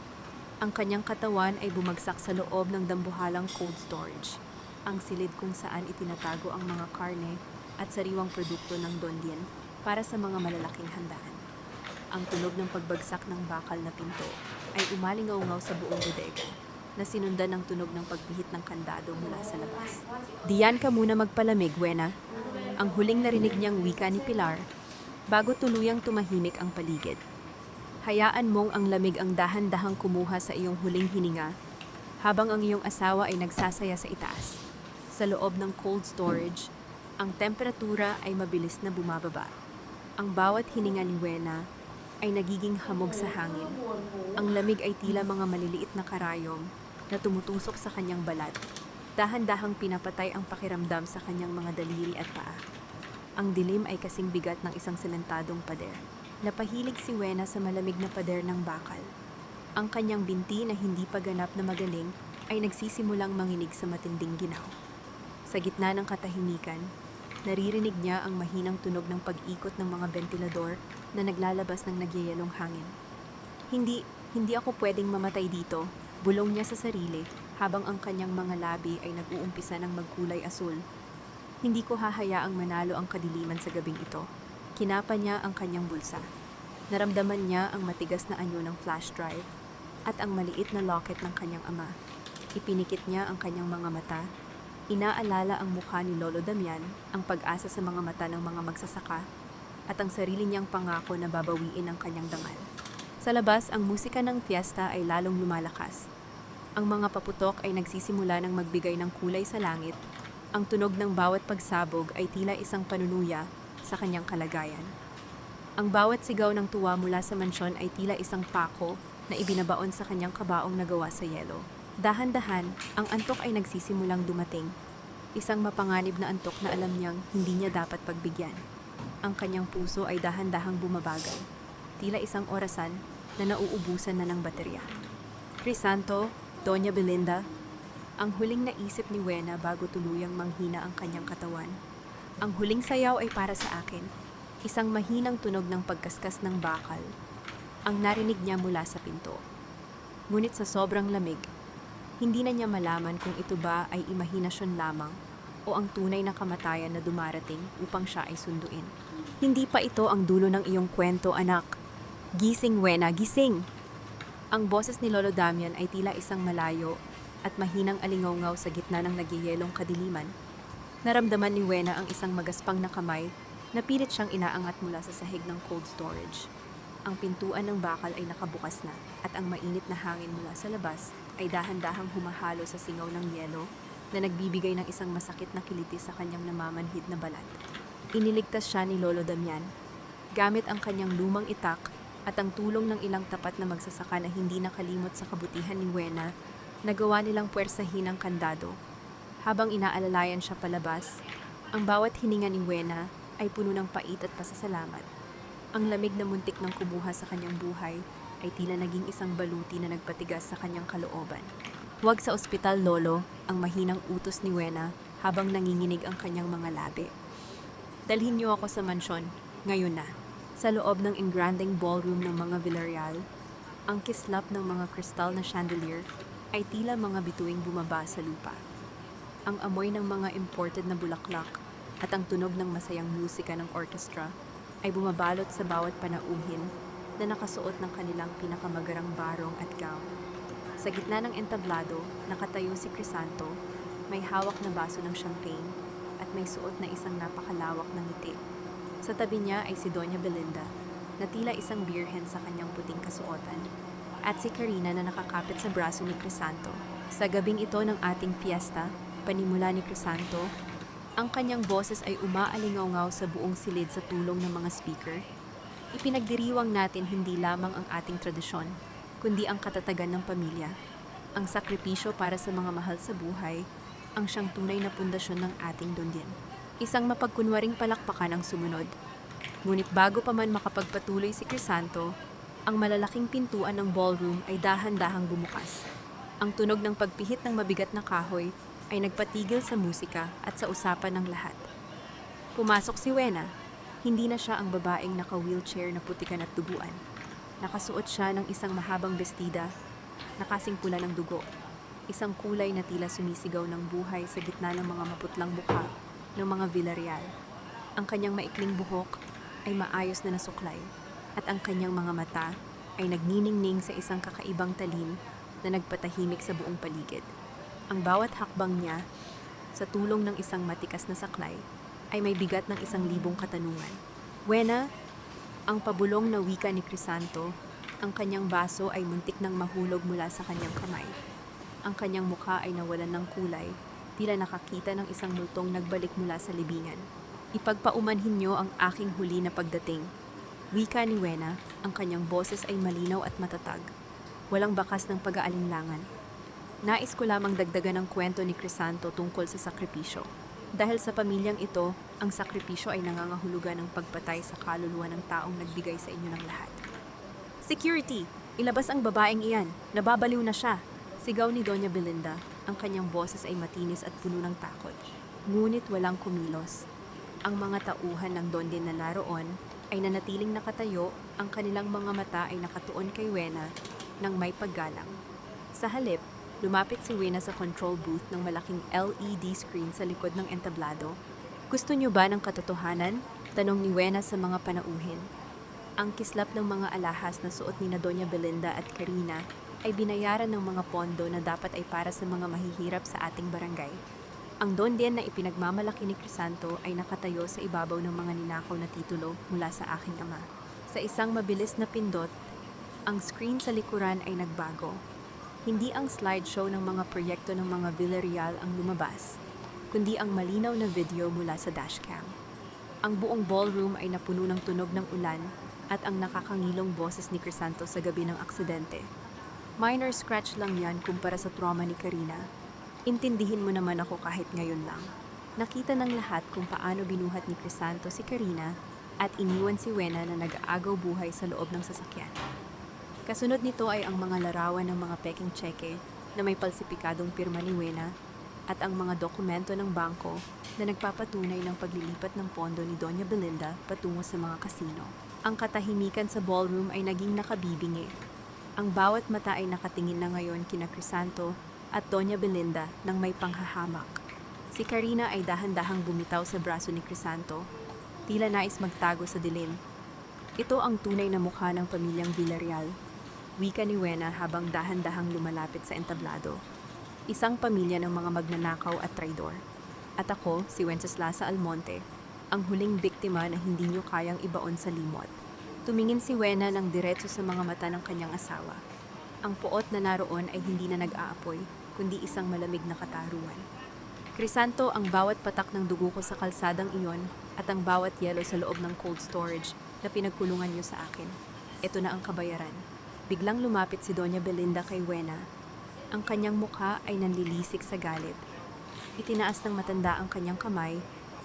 Ang kanyang katawan ay bumagsak sa loob ng dambuhalang cold storage, ang silid kung saan itinatago ang mga karne at sariwang produkto ng Dondien para sa mga malalaking handaan. Ang tunog ng pagbagsak ng bakal na pinto ay umalingaw-ngaw sa buong bodega, na sinundan ng tunog ng pagpihit ng kandado mula sa labas. "Diyan ka muna magpalamig, Wena." Ang huling narinig niyang wika ni Pilar, bago tuluyang tumahimik ang paligid. "Hayaan mong ang lamig ang dahan-dahang kumuha sa iyong huling hininga, habang ang iyong asawa ay nagsasaya sa itaas." Sa loob ng cold storage, ang temperatura ay mabilis na bumababa. Ang bawat hininga ni Wena ay nagiging hamog sa hangin. Ang lamig ay tila mga maliliit na karayom na tumutusok sa kanyang balat. Dahan-dahang pinapatay ang pakiramdam sa kanyang mga daliri at paa. Ang dilim ay kasing bigat ng isang sementadong pader. Napahilig si Wena sa malamig na pader ng bakal. Ang kanyang binti na hindi pa ganap na magaling ay nagsisimulang manginig sa matinding ginaw. Sa gitna ng katahimikan, naririnig niya ang mahinang tunog ng pag-ikot ng mga ventilador na naglalabas ng nagyayalong hangin. Hindi ako pwedeng mamatay dito," bulong niya sa sarili habang ang kanyang mga labi ay nag-uumpisa ng magkulay asul. "Hindi ko hahayaang manalo ang kadiliman sa gabing ito." Kinapa niya ang kanyang bulsa. Naramdaman niya ang matigas na anyo ng flash drive at ang maliit na locket ng kanyang ama. Ipinikit niya ang kanyang mga mata. Inaalala ang mukha ni Lolo Damian, ang pag-asa sa mga mata ng mga magsasaka, at ang sarili niyang pangako na babawiin ang kanyang dangal. Sa labas, ang musika ng fiesta ay lalong lumalakas. Ang mga paputok ay nagsisimula ng magbigay ng kulay sa langit. Ang tunog ng bawat pagsabog ay tila isang panunuya sa kanyang kalagayan. Ang bawat sigaw ng tuwa mula sa mansyon ay tila isang pako na ibinabaon sa kanyang kabaong na gawa sa yelo. Dahan-dahan, ang antok ay nagsisimulang dumating. Isang mapanganib na antok na alam niyang hindi niya dapat pagbigyan. Ang kanyang puso ay dahan-dahang bumabagal. Tila isang orasan na nauubusan na ng baterya. "Crisanto, Doña Belinda," ang huling naisip ni Wena bago tuluyang manghina ang kanyang katawan. Ang huling sayaw ay para sa akin. Isang mahinang tunog ng pagkaskas ng bakal ang narinig niya mula sa pinto. Ngunit sa sobrang lamig, Hindi na niya malaman kung ito ba ay imahinasyon lamang o ang tunay na kamatayan na dumarating upang siya ay sunduin. Hindi pa ito ang dulo ng iyong kwento, anak. Gising, Wena, gising! Ang boses ni Lolo Damian ay tila isang malayo at mahinang alingawngaw sa gitna ng nagyayelong kadiliman. Naramdaman ni Wena ang isang magaspang na kamay na pilit siyang inaangat mula sa sahig ng cold storage. Ang pintuan ng bakal ay nakabukas na at ang mainit na hangin mula sa labas ay dahan-dahang humahalo sa singaw ng yelo na nagbibigay ng isang masakit na kiliti sa kanyang namamanhid na balat. Iniligtas siya ni Lolo Damian gamit ang kanyang lumang itak at ang tulong ng ilang tapat na magsasaka na hindi nakalimot sa kabutihan ni Wena, nagawa nilang puwersahin ang kandado. Habang inaalalayan siya palabas, ang bawat hininga ni Wena ay puno ng pait at pasasalamat. Ang lamig na muntik ng kumuha sa kanyang buhay ay tila naging isang baluti na nagpatigas sa kanyang kalooban. "Huwag sa ospital, Lolo," ang mahinang utos ni Wena habang nanginginig ang kanyang mga labi. "Dalhin niyo ako sa mansyon, ngayon na." Sa loob ng engranding ballroom ng mga Villarreal, ang kislap ng mga kristal na chandelier ay tila mga bituing bumaba sa lupa. Ang amoy ng mga imported na bulaklak at ang tunog ng masayang musika ng orkestra ay bumabalot sa bawat panauhin na nakasuot ng kanilang pinakamagarang barong at gown. Sa gitna ng entablado, nakatayo si Crisanto, may hawak na baso ng champagne at may suot na isang napakalawak na ngiti. Sa tabi niya ay si Doña Belinda, na tila isang birhen sa kanyang puting kasuotan, at si Karina na nakakapit sa braso ni Crisanto. Sa gabing ito ng ating fiesta, panimula ni Crisanto, ang kanyang boses ay umaalingawngaw sa buong silid sa tulong ng mga speaker. Ipinagdiriwang natin hindi lamang ang ating tradisyon, kundi ang katatagan ng pamilya. Ang sakripisyo para sa mga mahal sa buhay, ang siyang tunay na pundasyon ng ating Dondien. Isang mapagkunwaring palakpakan ang sumunod. Ngunit bago pa man makapagpatuloy si Crisanto, ang malalaking pintuan ng ballroom ay dahan-dahang bumukas. Ang tunog ng pagpihit ng mabigat na kahoy ay nagpatigil sa musika at sa usapan ng lahat. Pumasok si Wena. Hindi na siya ang babaeng naka-wheelchair na putikan at duguan. Nakasuot siya ng isang mahabang bestida, nakasing pula ng dugo. Isang kulay na tila sumisigaw ng buhay sa gitna ng mga maputlang mukha ng mga Villarreal. Ang kanyang maikling buhok ay maayos na nasuklay at ang kanyang mga mata ay nagniningning sa isang kakaibang talim na nagpatahimik sa buong paligid. Ang bawat hakbang niya, sa tulong ng isang matikas na saklay, ay may bigat ng 1,000 katanungan. "Wena," ang pabulong na wika ni Crisanto, ang kanyang baso ay muntik nang mahulog mula sa kanyang kamay. Ang kanyang mukha ay nawalan ng kulay, tila nakakita ng isang multong nagbalik mula sa libingan. "Ipagpaumanhin niyo ang aking huli na pagdating." Wika ni Wena, ang kanyang boses ay malinaw at matatag. Walang bakas ng pag-aalinlangan. Nais ko lamang dagdagan ang kwento ni Crisanto tungkol sa sakripisyo. Dahil sa pamilyang ito, ang sakripisyo ay nangangahulugan ng pagpatay sa kaluluwa ng taong nagbigay sa inyo ng lahat. "Security! Ilabas ang babaeng iyan! Nababaliw na siya!" Sigaw ni Doña Belinda. Ang kanyang boses ay matinis at puno ng takot. Ngunit walang kumilos. Ang mga tauhan ng Dondien na naroon ay nanatiling nakatayo, ang kanilang mga mata ay nakatuon kay Wena ng may paggalang. Sa halip, lumapit si Wena sa control booth ng malaking LED screen sa likod ng entablado. "Gusto niyo ba ng katotohanan?" tanong ni Wena sa mga panauhin. Ang kislap ng mga alahas na suot ni na Doña Belinda at Karina ay binayaran ng mga pondo na dapat ay para sa mga mahihirap sa ating barangay. Ang Dondien na ipinagmamalaki ni Crisanto ay nakatayo sa ibabaw ng mga ninakaw na titulo mula sa aking ama. Sa isang mabilis na pindot, ang screen sa likuran ay nagbago. Hindi ang slideshow ng mga proyekto ng mga Villarreal ang lumabas, kundi ang malinaw na video mula sa dashcam. Ang buong ballroom ay napuno ng tunog ng ulan at ang nakakangilong boses ni Crisanto sa gabi ng aksidente. "Minor scratch lang yan kumpara sa trauma ni Karina. Intindihin mo naman ako kahit ngayon lang." Nakita ng lahat kung paano binuhat ni Crisanto si Karina at iniwan si Wena na nag-aagaw buhay sa loob ng sasakyan. Kasunod nito ay ang mga larawan ng mga peking tseke na may palsipikadong pirma ni Wena at ang mga dokumento ng bangko na nagpapatunay ng paglilipat ng pondo ni Doña Belinda patungo sa mga kasino. Ang katahimikan sa ballroom ay naging nakabibingi. Ang bawat mata ay nakatingin na ngayon kina Crisanto at Doña Belinda nang may panghahamak. Si Karina ay dahan-dahang bumitaw sa braso ni Crisanto, tila nais magtago sa dilim. Ito ang tunay na mukha ng pamilyang Villarreal, wika ni Wena habang dahan-dahang lumalapit sa entablado. Isang pamilya ng mga magnanakaw at traidor. At ako, si Wenceslasa Almonte, ang huling biktima na hindi niyo kayang ibaon sa limot. Tumingin si Wena ng diretso sa mga mata ng kanyang asawa. Ang puot na naroon ay hindi na nag-aapoy, kundi isang malamig na katarungan. Crisanto, ang bawat patak ng dugo ko sa kalsadang iyon at ang bawat yelo sa loob ng cold storage na pinagkulungan niyo sa akin. Ito na ang kabayaran. Biglang lumapit si Doña Belinda kay Wena. Ang kanyang mukha ay nanlilisik sa galit. Itinaas ng matanda ang kanyang kamay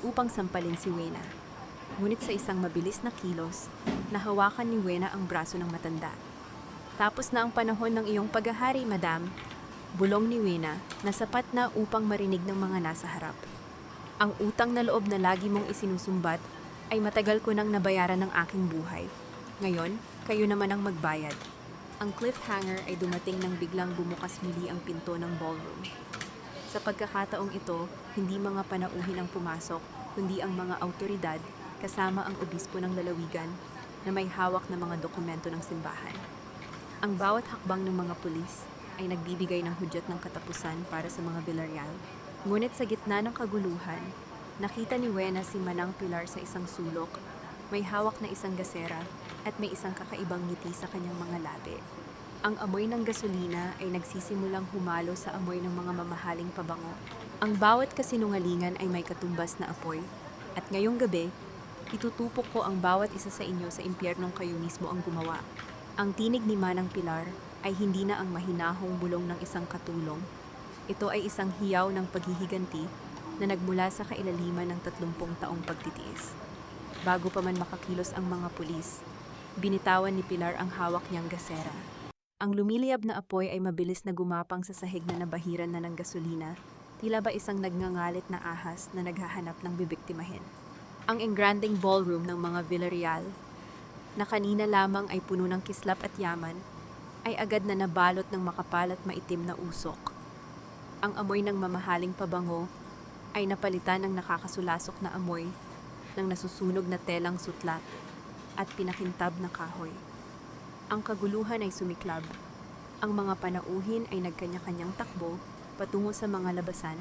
upang sampalin si Wena. Ngunit sa isang mabilis na kilos, nahawakan ni Wena ang braso ng matanda. Tapos na ang panahon ng iyong paghahari, madam. Bulong ni Wena na sapat na upang marinig ng mga nasa harap. Ang utang na loob na lagi mong isinusumbat ay matagal ko nang nabayaran ng aking buhay. Ngayon, kayo naman ang magbayad. Ang cliffhanger ay dumating nang biglang bumukas muli ang pinto ng ballroom. Sa pagkakataong ito, hindi mga panauhin ang pumasok, kundi ang mga autoridad kasama ang obispo ng lalawigan na may hawak na mga dokumento ng simbahan. Ang bawat hakbang ng mga pulis ay nagbibigay ng hudyat ng katapusan para sa mga Villarreal. Ngunit sa gitna ng kaguluhan, nakita ni Wena si Manang Pilar sa isang sulok, may hawak na isang gasera at may isang kakaibang ngiti sa kanyang mga labi. Ang amoy ng gasolina ay nagsisimulang humalo sa amoy ng mga mamahaling pabango. Ang bawat kasinungalingan ay may katumbas na apoy. At ngayong gabi, itutupok ko ang bawat isa sa inyo sa impyernong kayo mismo ang gumawa. Ang tinig ni Manang Pilar ay hindi na ang mahinahong bulong ng isang katulong. Ito ay isang hiyaw ng paghihiganti na nagmula sa kailaliman ng 30 taong pagtitiis. Bago pa man makakilos ang mga pulis, binitawan ni Pilar ang hawak niyang gasera. Ang lumiliyab na apoy ay mabilis na gumapang sa sahig na nabahiran na ng gasolina, tila ba isang nagngangalit na ahas na naghahanap ng bibiktimahin. Ang engranding ballroom ng mga Villarreal, na kanina lamang ay puno ng kislap at yaman, ay agad na nabalot ng makapal at maitim na usok. Ang amoy ng mamahaling pabango ay napalitan ng nakakasulasok na amoy ng nasusunog na telang sutlat at pinakintab na kahoy. Ang kaguluhan ay sumiklab. Ang mga panauhin ay nagkanya-kanyang takbo patungo sa mga labasan.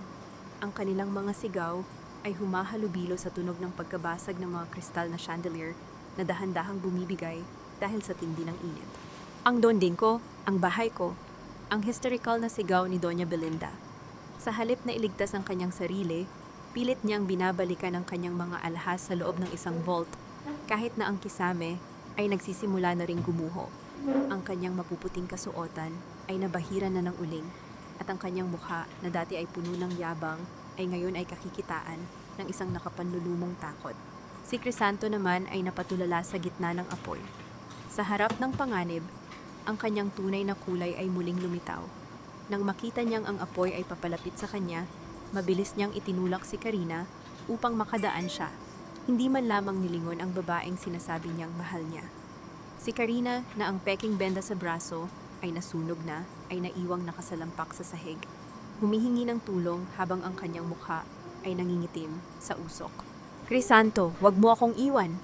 Ang kanilang mga sigaw ay humahalubilo sa tunog ng pagkabasag ng mga kristal na chandelier na dahan-dahang bumibigay dahil sa tindi ng init. Ang donding ko, ang bahay ko, ang hysterical na sigaw ni Doña Belinda. Sa halip na iligtas ang kanyang sarili, pilit niyang binabalikan ang kanyang mga alhas sa loob ng isang vault, kahit na ang kisame ay nagsisimula na ring gumuho. Ang kanyang mapuputing kasuotan ay nabahiran na ng uling, at ang kanyang mukha na dati ay puno ng yabang ay ngayon ay kakikitaan ng isang nakapanlulumong takot. Si Crisanto naman ay napatulala sa gitna ng apoy. Sa harap ng panganib, ang kanyang tunay na kulay ay muling lumitaw. Nang makita niyang ang apoy ay papalapit sa kanya, mabilis niyang itinulak si Karina upang makadaan siya. Hindi man lamang nilingon ang babaeng sinasabi niyang mahal niya. Si Karina, na ang peking benda sa braso ay nasunog na, ay naiwang nakasalampak sa sahig. Humihingi ng tulong habang ang kanyang mukha ay nangingitim sa usok. Crisanto, wag mo akong iwan!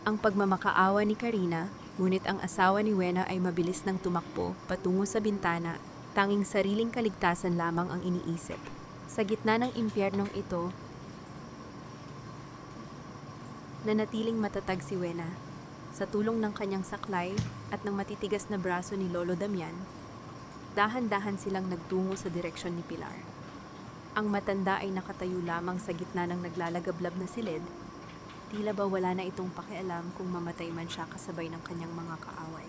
Ang pagmamakaawa ni Karina, ngunit ang asawa ni Wena ay mabilis nang tumakbo patungo sa bintana, tanging sariling kaligtasan lamang ang iniisip. Sa gitna ng impyernong ito, nanatiling matatag si Wena. Sa tulong ng kanyang saklay at ng matitigas na braso ni Lolo Damian, dahan-dahan silang nagtungo sa direksyon ni Pilar. Ang matanda ay nakatayo lamang sa gitna ng naglalagablab na silid. Tila ba wala na itong pakialam kung mamatay man siya kasabay ng kanyang mga kaaway.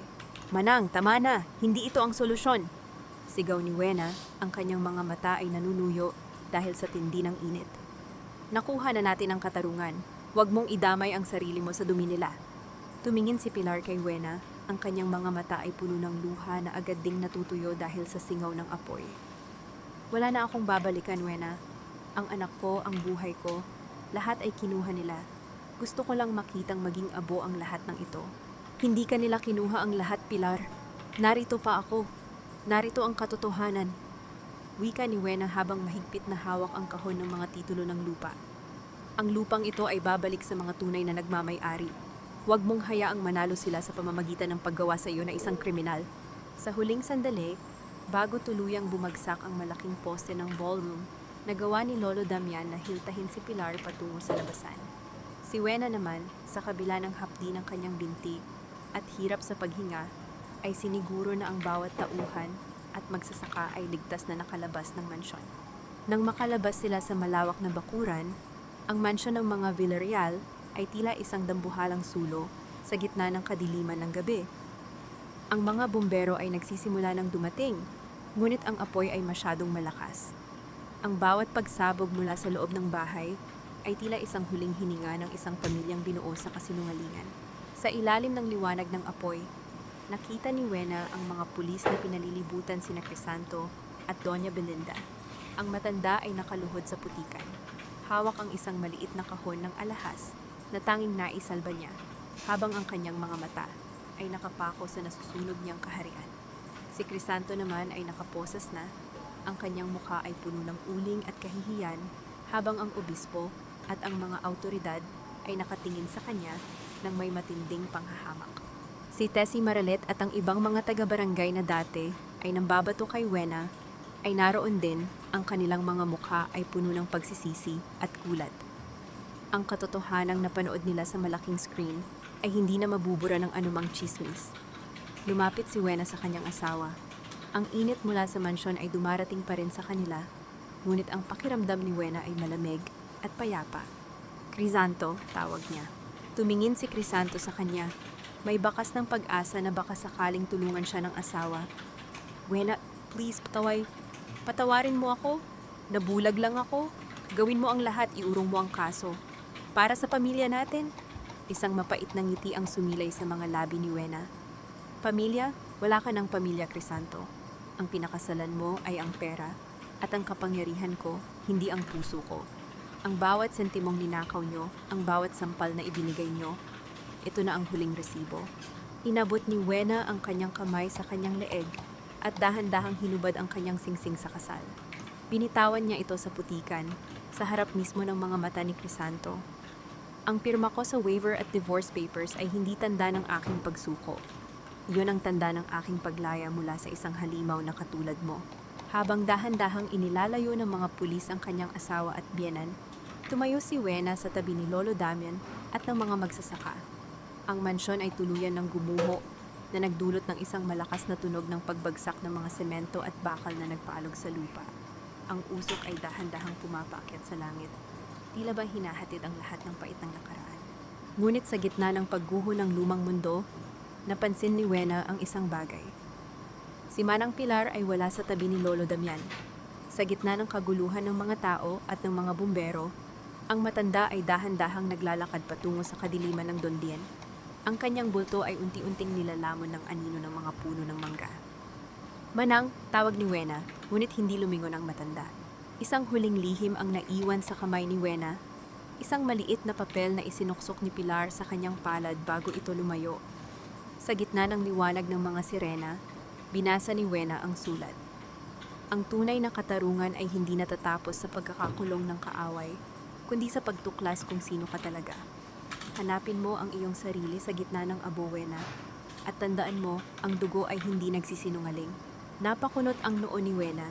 Manang, tama na! Hindi ito ang solusyon! Sigaw ni Wena, ang kanyang mga mata ay nanunuyo dahil sa tindi ng init. Nakuha na natin ang katarungan. Huwag mong idamay ang sarili mo sa dumi nila. Tumingin si Pilar kay Wena, ang kanyang mga mata ay puno ng luha na agad ding natutuyo dahil sa singaw ng apoy. Wala na akong babalikan, Wena. Ang anak ko, ang buhay ko, lahat ay kinuha nila. Gusto ko lang makitang maging abo ang lahat ng ito. Hindi kanila kinuha ang lahat, Pilar. Narito pa ako. Narito ang katotohanan. Wika ni Wena habang mahigpit na hawak ang kahon ng mga titulo ng lupa. Ang lupang ito ay babalik sa mga tunay na nagmamay-ari. Huwag mong hayaang manalo sila sa pamamagitan ng paggawa sa iyo na isang kriminal. Sa huling sandali, bago tuluyang bumagsak ang malaking poste ng ballroom, nagawa ni Lolo Damian na hiltahin si Pilar patungo sa labasan. Si Wena naman, sa kabila ng hapdi ng kanyang binti at hirap sa paghinga, ay siniguro na ang bawat tauhan at magsasaka ay ligtas na nakalabas ng mansyon. Nang makalabas sila sa malawak na bakuran, ang mansyon ng mga Villarreal ay tila isang dambuhalang sulo sa gitna ng kadiliman ng gabi. Ang mga bumbero ay nagsisimula ng dumating, ngunit ang apoy ay masyadong malakas. Ang bawat pagsabog mula sa loob ng bahay ay tila isang huling hininga ng isang pamilyang binuo sa kasinungalingan. Sa ilalim ng liwanag ng apoy, nakita ni Wena ang mga pulis na pinalilibutan sina Crisanto at Doña Belinda. Ang matanda ay nakaluhod sa putikan. Hawak ang isang maliit na kahon ng alahas na tanging naisalba niya, habang ang kanyang mga mata ay nakapako sa nasusunog niyang kaharian. Si Crisanto naman ay nakaposas na, ang kanyang mukha ay puno ng uling at kahihiyan, habang ang obispo at ang mga autoridad ay nakatingin sa kanya ng may matinding panghahamak. Si Tessie Maralet at ang ibang mga taga-barangay na dati ay nambabato kay Wena ay naroon din, ang kanilang mga mukha ay puno ng pagsisisi at kulat. Ang katotohanang napanood nila sa malaking screen ay hindi na mabubura ng anumang chismis. Lumapit si Wena sa kanyang asawa. Ang init mula sa mansyon ay dumarating pa rin sa kanila, ngunit ang pakiramdam ni Wena ay malamig at payapa. Crisanto, tawag niya. Tumingin si Crisanto sa kanya. May bakas ng pag-asa na baka sakaling tulungan siya ng asawa. Wena, please, patawarin mo ako. Nabulag lang ako. Gawin mo ang lahat, iurong mo ang kaso. Para sa pamilya natin. Isang mapait na ngiti ang sumilay sa mga labi ni Wena. Pamilya? Wala ka ng pamilya, Crisanto. Ang pinakasalan mo ay ang pera at ang kapangyarihan ko, hindi ang puso ko. Ang bawat sentimong ninakaw nyo, ang bawat sampal na ibinigay nyo, ito na ang huling resibo. Inabot ni Wena ang kanyang kamay sa kanyang leeg at dahan-dahang hinubad ang kanyang singsing sa kasal. Binitawan niya ito sa putikan, sa harap mismo ng mga mata ni Crisanto. Ang pirma ko sa waiver at divorce papers ay hindi tanda ng aking pagsuko. Iyon ang tanda ng aking paglaya mula sa isang halimaw na katulad mo. Habang dahan-dahang inilalayo ng mga pulis ang kanyang asawa at biyenan, tumayo si Wena sa tabi ni Lolo Damian at ng mga magsasaka. Ang mansyon ay tuluyan ng gumuho na nagdulot ng isang malakas na tunog ng pagbagsak ng mga semento at bakal na nagpaalog sa lupa. Ang usok ay dahan-dahang pumapaakyat sa langit. Tila ba hinahatid ang lahat ng pait ng nakaraan. Ngunit sa gitna ng pagguho ng lumang mundo, napansin ni Wena ang isang bagay. Si Manang Pilar ay wala sa tabi ni Lolo Damian. Sa gitna ng kaguluhan ng mga tao at ng mga bumbero, ang matanda ay dahan-dahang naglalakad patungo sa kadiliman ng Dondien. Ang kanyang bulto ay unti-unting nilalamon ng anino ng mga puno ng mangga. Manang, tawag ni Wena, ngunit hindi lumingon ang matanda. Isang huling lihim ang naiwan sa kamay ni Wena, isang maliit na papel na isinuksok ni Pilar sa kanyang palad bago ito lumayo. Sa gitna ng liwanag ng mga sirena, binasa ni Wena ang sulat. Ang tunay na katarungan ay hindi natatapos sa pagkakakulong ng kaaway, kundi sa pagtuklas kung sino ka talaga. Hanapin mo ang iyong sarili sa gitna ng abo, Wena, at tandaan mo, ang dugo ay hindi nagsisinungaling. Napakunot ang noo ni Wena.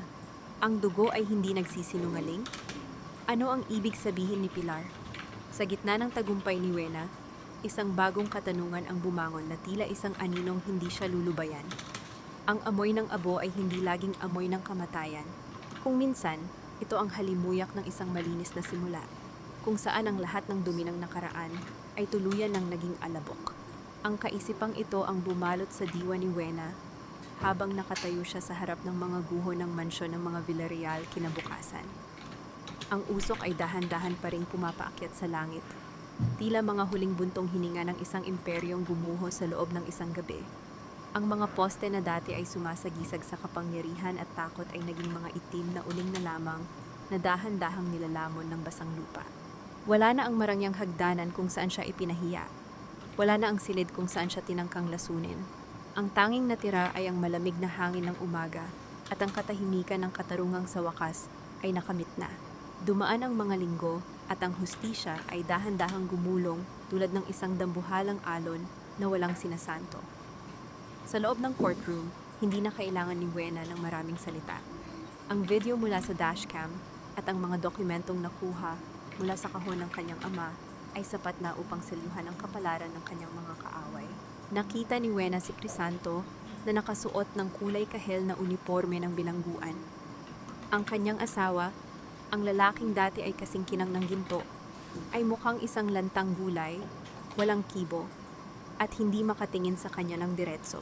Ang dugo ay hindi nagsisinungaling? Ano ang ibig sabihin ni Pilar? Sa gitna ng tagumpay ni Wena, isang bagong katanungan ang bumangon na tila isang aninong hindi siya lulubayan. Ang amoy ng abo ay hindi laging amoy ng kamatayan. Kung minsan, ito ang halimuyak ng isang malinis na simula, kung saan ang lahat ng dumi ng nakaraan ay tuluyan ng naging alabok. Ang kaisipang ito ang bumalot sa diwa ni Wena habang nakatayo siya sa harap ng mga guho ng mansyon ng mga Villarreal kinabukasan. Ang usok ay dahan-dahan pa ring pumapaakyat sa langit. Tila mga huling buntong hininga ng isang imperyong gumuho sa loob ng isang gabi. Ang mga poste na dati ay sumasagisag sa kapangyarihan at takot ay naging mga itim na uling na lamang na dahan-dahang nilalamon ng basang lupa. Wala na ang marangyang hagdanan kung saan siya ipinahiya. Wala na ang silid kung saan siya tinangkang lasunin. Ang tanging natira ay ang malamig na hangin ng umaga at ang katahimikan ng katarungang sa wakas ay nakamit na. Dumaan ang mga linggo at ang hustisya ay dahan-dahang gumulong tulad ng isang dambuhalang alon na walang sinasanto. Sa loob ng courtroom, hindi na kailangan ni Wena ng maraming salita. Ang video mula sa dashcam at ang mga dokumentong nakuha mula sa kahon ng kanyang ama ay sapat na upang selyuhan ang kapalaran ng kanyang mga kaaway. Nakita ni Wena si Crisanto na nakasuot ng kulay kahel na uniforme ng bilangguan. Ang kanyang asawa, ang lalaking dati ay kasing kinang ng ginto, ay mukhang isang lantang gulay, walang kibo, at hindi makatingin sa kanya ng diretso.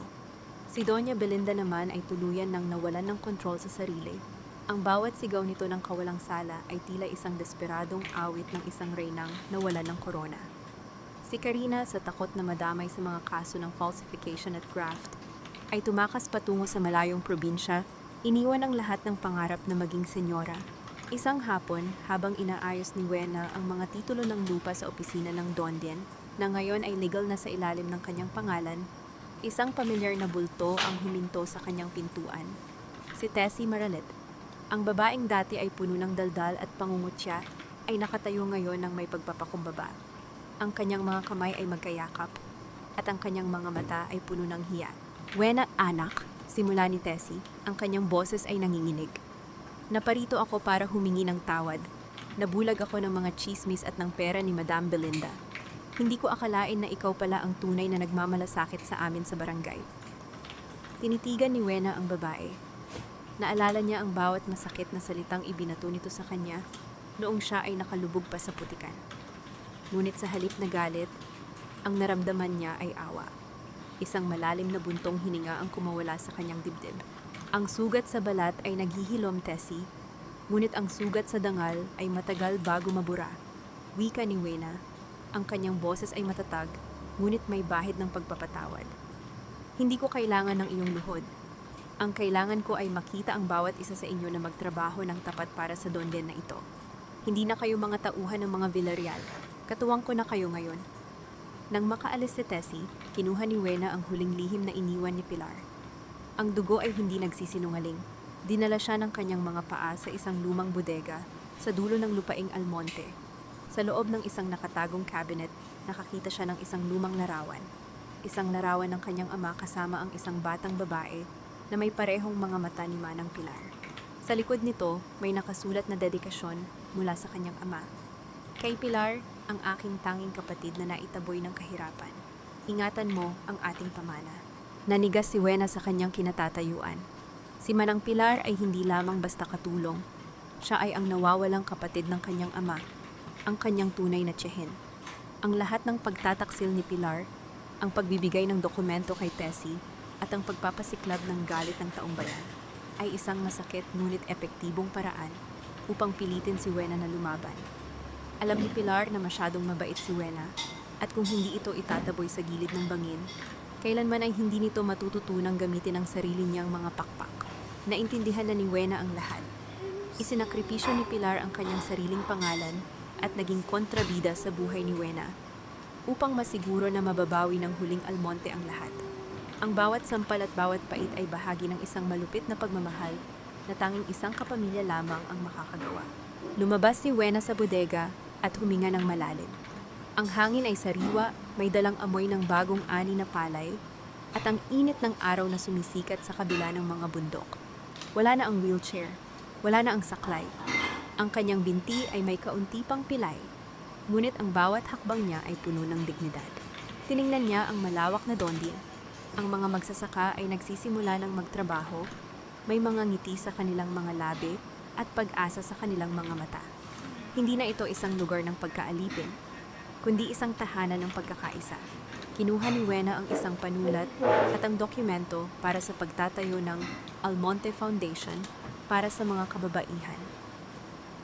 Si Doña Belinda naman ay tuluyan ng nawalan ng kontrol sa sarili. Ang bawat sigaw nito ng kawalang sala ay tila isang desperadong awit ng isang reynang nawala ng korona. Si Karina, sa takot na madamay sa mga kaso ng falsification at graft, ay tumakas patungo sa malayong probinsya, iniwan ang lahat ng pangarap na maging senyora. Isang hapon, habang inaayos ni Wena ang mga titulo ng lupa sa opisina ng Dondien, na ngayon ay legal na sa ilalim ng kanyang pangalan, isang pamilyar na bulto ang huminto sa kanyang pintuan. Si Tessie Maralit. Ang babaeng dati ay puno ng daldal at pangungutya ay nakatayo ngayon ng may pagpapakumbaba. Ang kanyang mga kamay ay magkayakap at ang kanyang mga mata ay puno ng hiya. Wena, anak, simula ni Tessie, ang kanyang boses ay nanginginig. Naparito ako para humingi ng tawad. Nabulag ako ng mga chismis at ng pera ni Madame Belinda. Hindi ko akalain na ikaw pala ang tunay na nagmamalasakit sa amin sa barangay. Tinitigan ni Wena ang babae. Naalala niya ang bawat masakit na salitang ibinato nito sa kanya noong siya ay nakalubog pa sa putikan. Ngunit sa halip na galit, ang naramdaman niya ay awa. Isang malalim na buntong hininga ang kumawala sa kanyang dibdib. Ang sugat sa balat ay naghihilom, Tessie, ngunit ang sugat sa dangal ay matagal bago mabura. Wika ni Wena, ang kanyang boses ay matatag, ngunit may bahid ng pagpapatawad. Hindi ko kailangan ng iyong luhod. Ang kailangan ko ay makita ang bawat isa sa inyo na magtrabaho ng tapat para sa Dondien na ito. Hindi na kayo mga tauhan ng mga Villarreal. Katuwang ko na kayo ngayon. Nang makaalis si Tessie, kinuha ni Wena ang huling lihim na iniwan ni Pilar. Ang dugo ay hindi nagsisinungaling. Dinala siya ng kanyang mga paa sa isang lumang bodega sa dulo ng lupaing Almonte. Sa loob ng isang nakatagong cabinet, nakakita siya ng isang lumang larawan. Isang larawan ng kanyang ama kasama ang isang batang babae na may parehong mga mata ni Manang Pilar. Sa likod nito, may nakasulat na dedikasyon mula sa kanyang ama. Kay Pilar, ang aking tanging kapatid na naitaboy ng kahirapan. Ingatan mo ang ating pamana. Nanigas si Wena sa kanyang kinatatayuan. Si Manang Pilar ay hindi lamang basta katulong. Siya ay ang nawawalang kapatid ng kanyang ama, ang kanyang tunay na tiyahin. Ang lahat ng pagtataksil ni Pilar, ang pagbibigay ng dokumento kay Tessie, at ang pagpapasiklab ng galit ng taong bayan ay isang masakit ngunit epektibong paraan upang pilitin si Wena na lumaban. Alam ni Pilar na masyadong mabait si Wena at kung hindi ito itataboy sa gilid ng bangin, kailanman ay hindi nito matututunang gamitin ang sarili niyang mga pakpak. Naintindihan na ni Wena ang lahat. Isinakripisyo ni Pilar ang kanyang sariling pangalan at naging kontrabida sa buhay ni Wena upang masiguro na mababawi ng huling Almonte ang lahat. Ang bawat sampal at bawat pait ay bahagi ng isang malupit na pagmamahal na tanging isang kapamilya lamang ang makakagawa. Lumabas si Wena sa bodega at huminga ng malalim. Ang hangin ay sariwa, may dalang amoy ng bagong ani na palay, at ang init ng araw na sumisikat sa kabila ng mga bundok. Wala na ang wheelchair, wala na ang saklay. Ang kanyang binti ay may kaunti pang pilay, ngunit ang bawat hakbang niya ay puno ng dignidad. Tiningnan niya ang malawak na Dondien. Ang mga magsasaka ay nagsisimula ng magtrabaho, may mga ngiti sa kanilang mga labi at pag-asa sa kanilang mga mata. Hindi na ito isang lugar ng pagkaalipin, kundi isang tahanan ng pagkakaisa. Kinuha ni Wena ang isang panulat at ang dokumento para sa pagtatayo ng Almonte Foundation para sa mga kababaihan.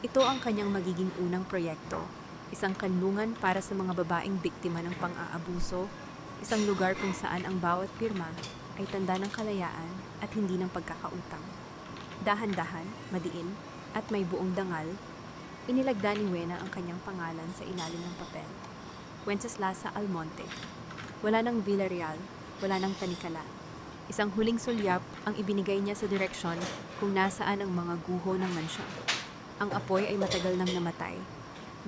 Ito ang kanyang magiging unang proyekto, isang kanlungan para sa mga babaeng biktima ng pang-aabuso, isang lugar kung saan ang bawat pirma ay tanda ng kalayaan at hindi ng pagkakautang. Dahan-dahan, madiin, at may buong dangal, inilagda ni Wena ang kanyang pangalan sa ilalim ng papel. Wenceslasa Almonte. Wala ng Villarreal, wala ng Tanikala. Isang huling sulyap ang ibinigay niya sa direksyon kung nasaan ang mga guho ng mansyon. Ang apoy ay matagal nang namatay,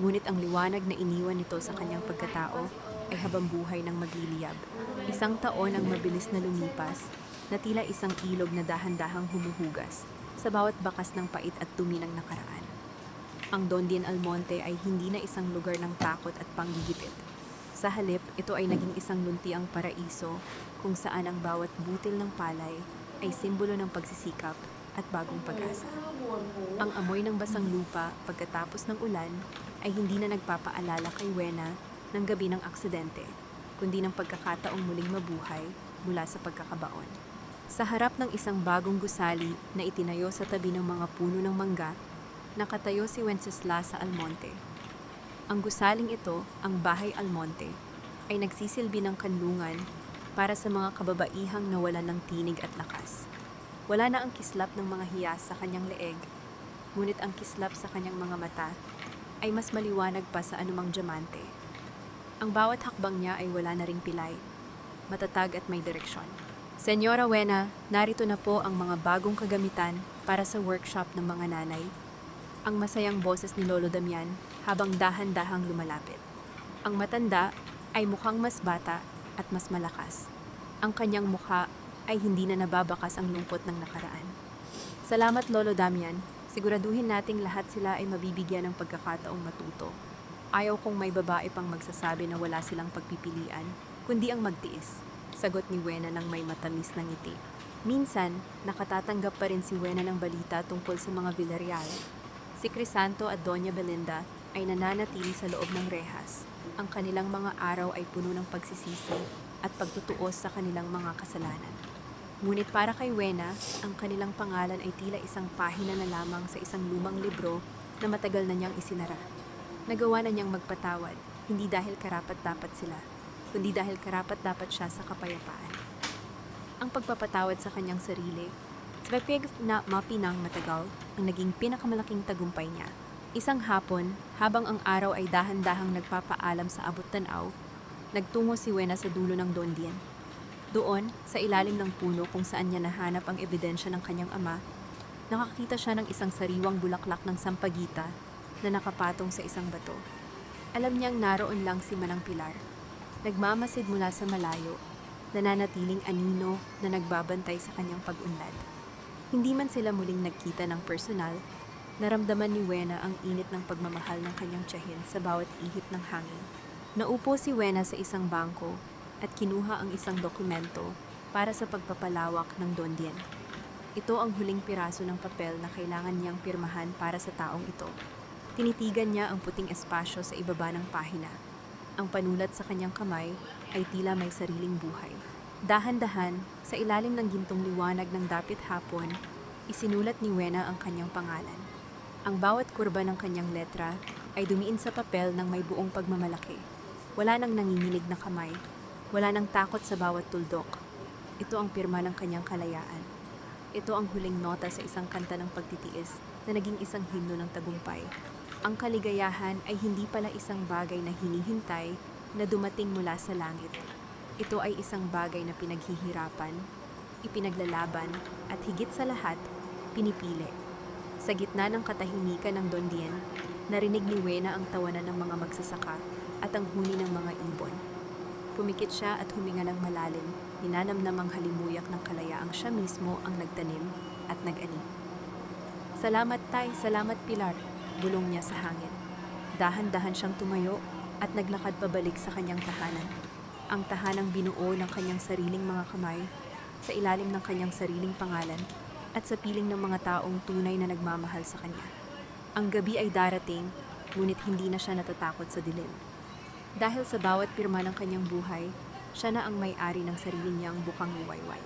ngunit ang liwanag na iniwan nito sa kanyang pagkatao ay habang buhay ng magliliyab. Isang taon ang mabilis na lumipas, na tila isang ilog na dahan-dahang humuhugas sa bawat bakas ng pait at dumi ng nakaraan. Ang Don Almonte ay hindi na isang lugar ng takot at panggigipit. Sa halip, ito ay naging isang luntiang paraiso kung saan ang bawat butil ng palay ay simbolo ng pagsisikap at bagong pag-asa. Ang amoy ng basang lupa pagkatapos ng ulan ay hindi na nagpapaalala kay Wena ng gabi ng aksidente, kundi ng pagkakataong muling mabuhay mula sa pagkakabaon. Sa harap ng isang bagong gusali na itinayo sa tabi ng mga puno ng mangga, nakatayo si Wenceslas sa Almonte. Ang gusaling ito, ang Bahay Almonte, ay nagsisilbi ng kanlungan para sa mga kababaihang nawalan ng tinig at lakas. Wala na ang kislap ng mga hiyas sa kanyang leeg, ngunit ang kislap sa kanyang mga mata ay mas maliwanag pa sa anumang diamante. Ang bawat hakbang niya ay wala na ring pilay, matatag at may direksyon. Senyora Wena, narito na po ang mga bagong kagamitan para sa workshop ng mga nanay. Ang masayang boses ni Lolo Damian habang dahan-dahang lumalapit. Ang matanda ay mukhang mas bata at mas malakas. Ang kanyang mukha ay hindi na nababakas ang lungkot ng nakaraan. Salamat Lolo Damian, siguraduhin nating lahat sila ay mabibigyan ng pagkakataong matuto. Ayaw kong may babae pang magsasabi na wala silang pagpipilian, kundi ang magtiis, sagot ni Wena ng may matamis na ngiti. Minsan, nakatatanggap pa rin si Wena ng balita tungkol sa mga Villarreal. Si Crisanto at Doña Belinda ay nananatili sa loob ng rehas. Ang kanilang mga araw ay puno ng pagsisisi at pagtutuos sa kanilang mga kasalanan. Ngunit para kay Wena, ang kanilang pangalan ay tila isang pahina na lamang sa isang lumang libro na matagal na niyang isinara. Nagawa na niyang magpatawad, hindi dahil karapat-dapat sila, kundi dahil karapat-dapat siya sa kapayapaan. Ang pagpapatawad sa kanyang sarili, sa pagpig na mapinang matagal, ang naging pinakamalaking tagumpay niya. Isang hapon, habang ang araw ay dahan-dahang nagpapaalam sa abot-tanaw, nagtungo si Wena sa dulo ng Dondian. Doon, sa ilalim ng puno kung saan niya nahanap ang ebidensya ng kanyang ama, nakakita siya ng isang sariwang bulaklak ng sampagita na nakapatong sa isang bato. Alam niyang naroon lang si Manang Pilar. Nagmamasid mula sa malayo, nananatiling anino na nagbabantay sa kanyang pag-unlad. Hindi man sila muling nagkita ng personal, naramdaman ni Wena ang init ng pagmamahal ng kanyang tiyahin sa bawat ihip ng hangin. Naupo si Wena sa isang bangko at kinuha ang isang dokumento para sa pagpapalawak ng Dondian. Ito ang huling piraso ng papel na kailangan niyang pirmahan para sa taong ito. Tinitigan niya ang puting espasyo sa ibaba ng pahina. Ang panulat sa kanyang kamay ay tila may sariling buhay. Dahan-dahan, sa ilalim ng gintong liwanag ng dapit hapon, isinulat ni Wena ang kanyang pangalan. Ang bawat kurba ng kanyang letra ay dumiin sa papel ng may buong pagmamalaki. Wala nang nanginginig na kamay, wala nang takot sa bawat tuldok. Ito ang pirma ng kanyang kalayaan. Ito ang huling nota sa isang kanta ng pagtitiis na naging isang himno ng tagumpay. Ang kaligayahan ay hindi pala isang bagay na hinihintay na dumating mula sa langit. Ito ay isang bagay na pinaghihirapan, ipinaglalaban, at higit sa lahat, pinipili. Sa gitna ng katahimikan ng Dondian, narinig ni Wena ang tawanan ng mga magsasaka at ang huni ng mga ibon. Pumikit siya at huminga ng malalim, ninanamnamang halimuyak ng kalayaang siya mismo ang nagtanim at nag-ani. Salamat Tay, salamat Pilar, bulong niya sa hangin. Dahan-dahan siyang tumayo at naglakad pabalik sa kanyang tahanan. Ang tahanang binuo ng kanyang sariling mga kamay, sa ilalim ng kanyang sariling pangalan, at sa piling ng mga taong tunay na nagmamahal sa kanya. Ang gabi ay darating, ngunit hindi na siya natatakot sa dilim. Dahil sa bawat pirma ng kanyang buhay, siya na ang may-ari ng sarili niyang bukang liwayway.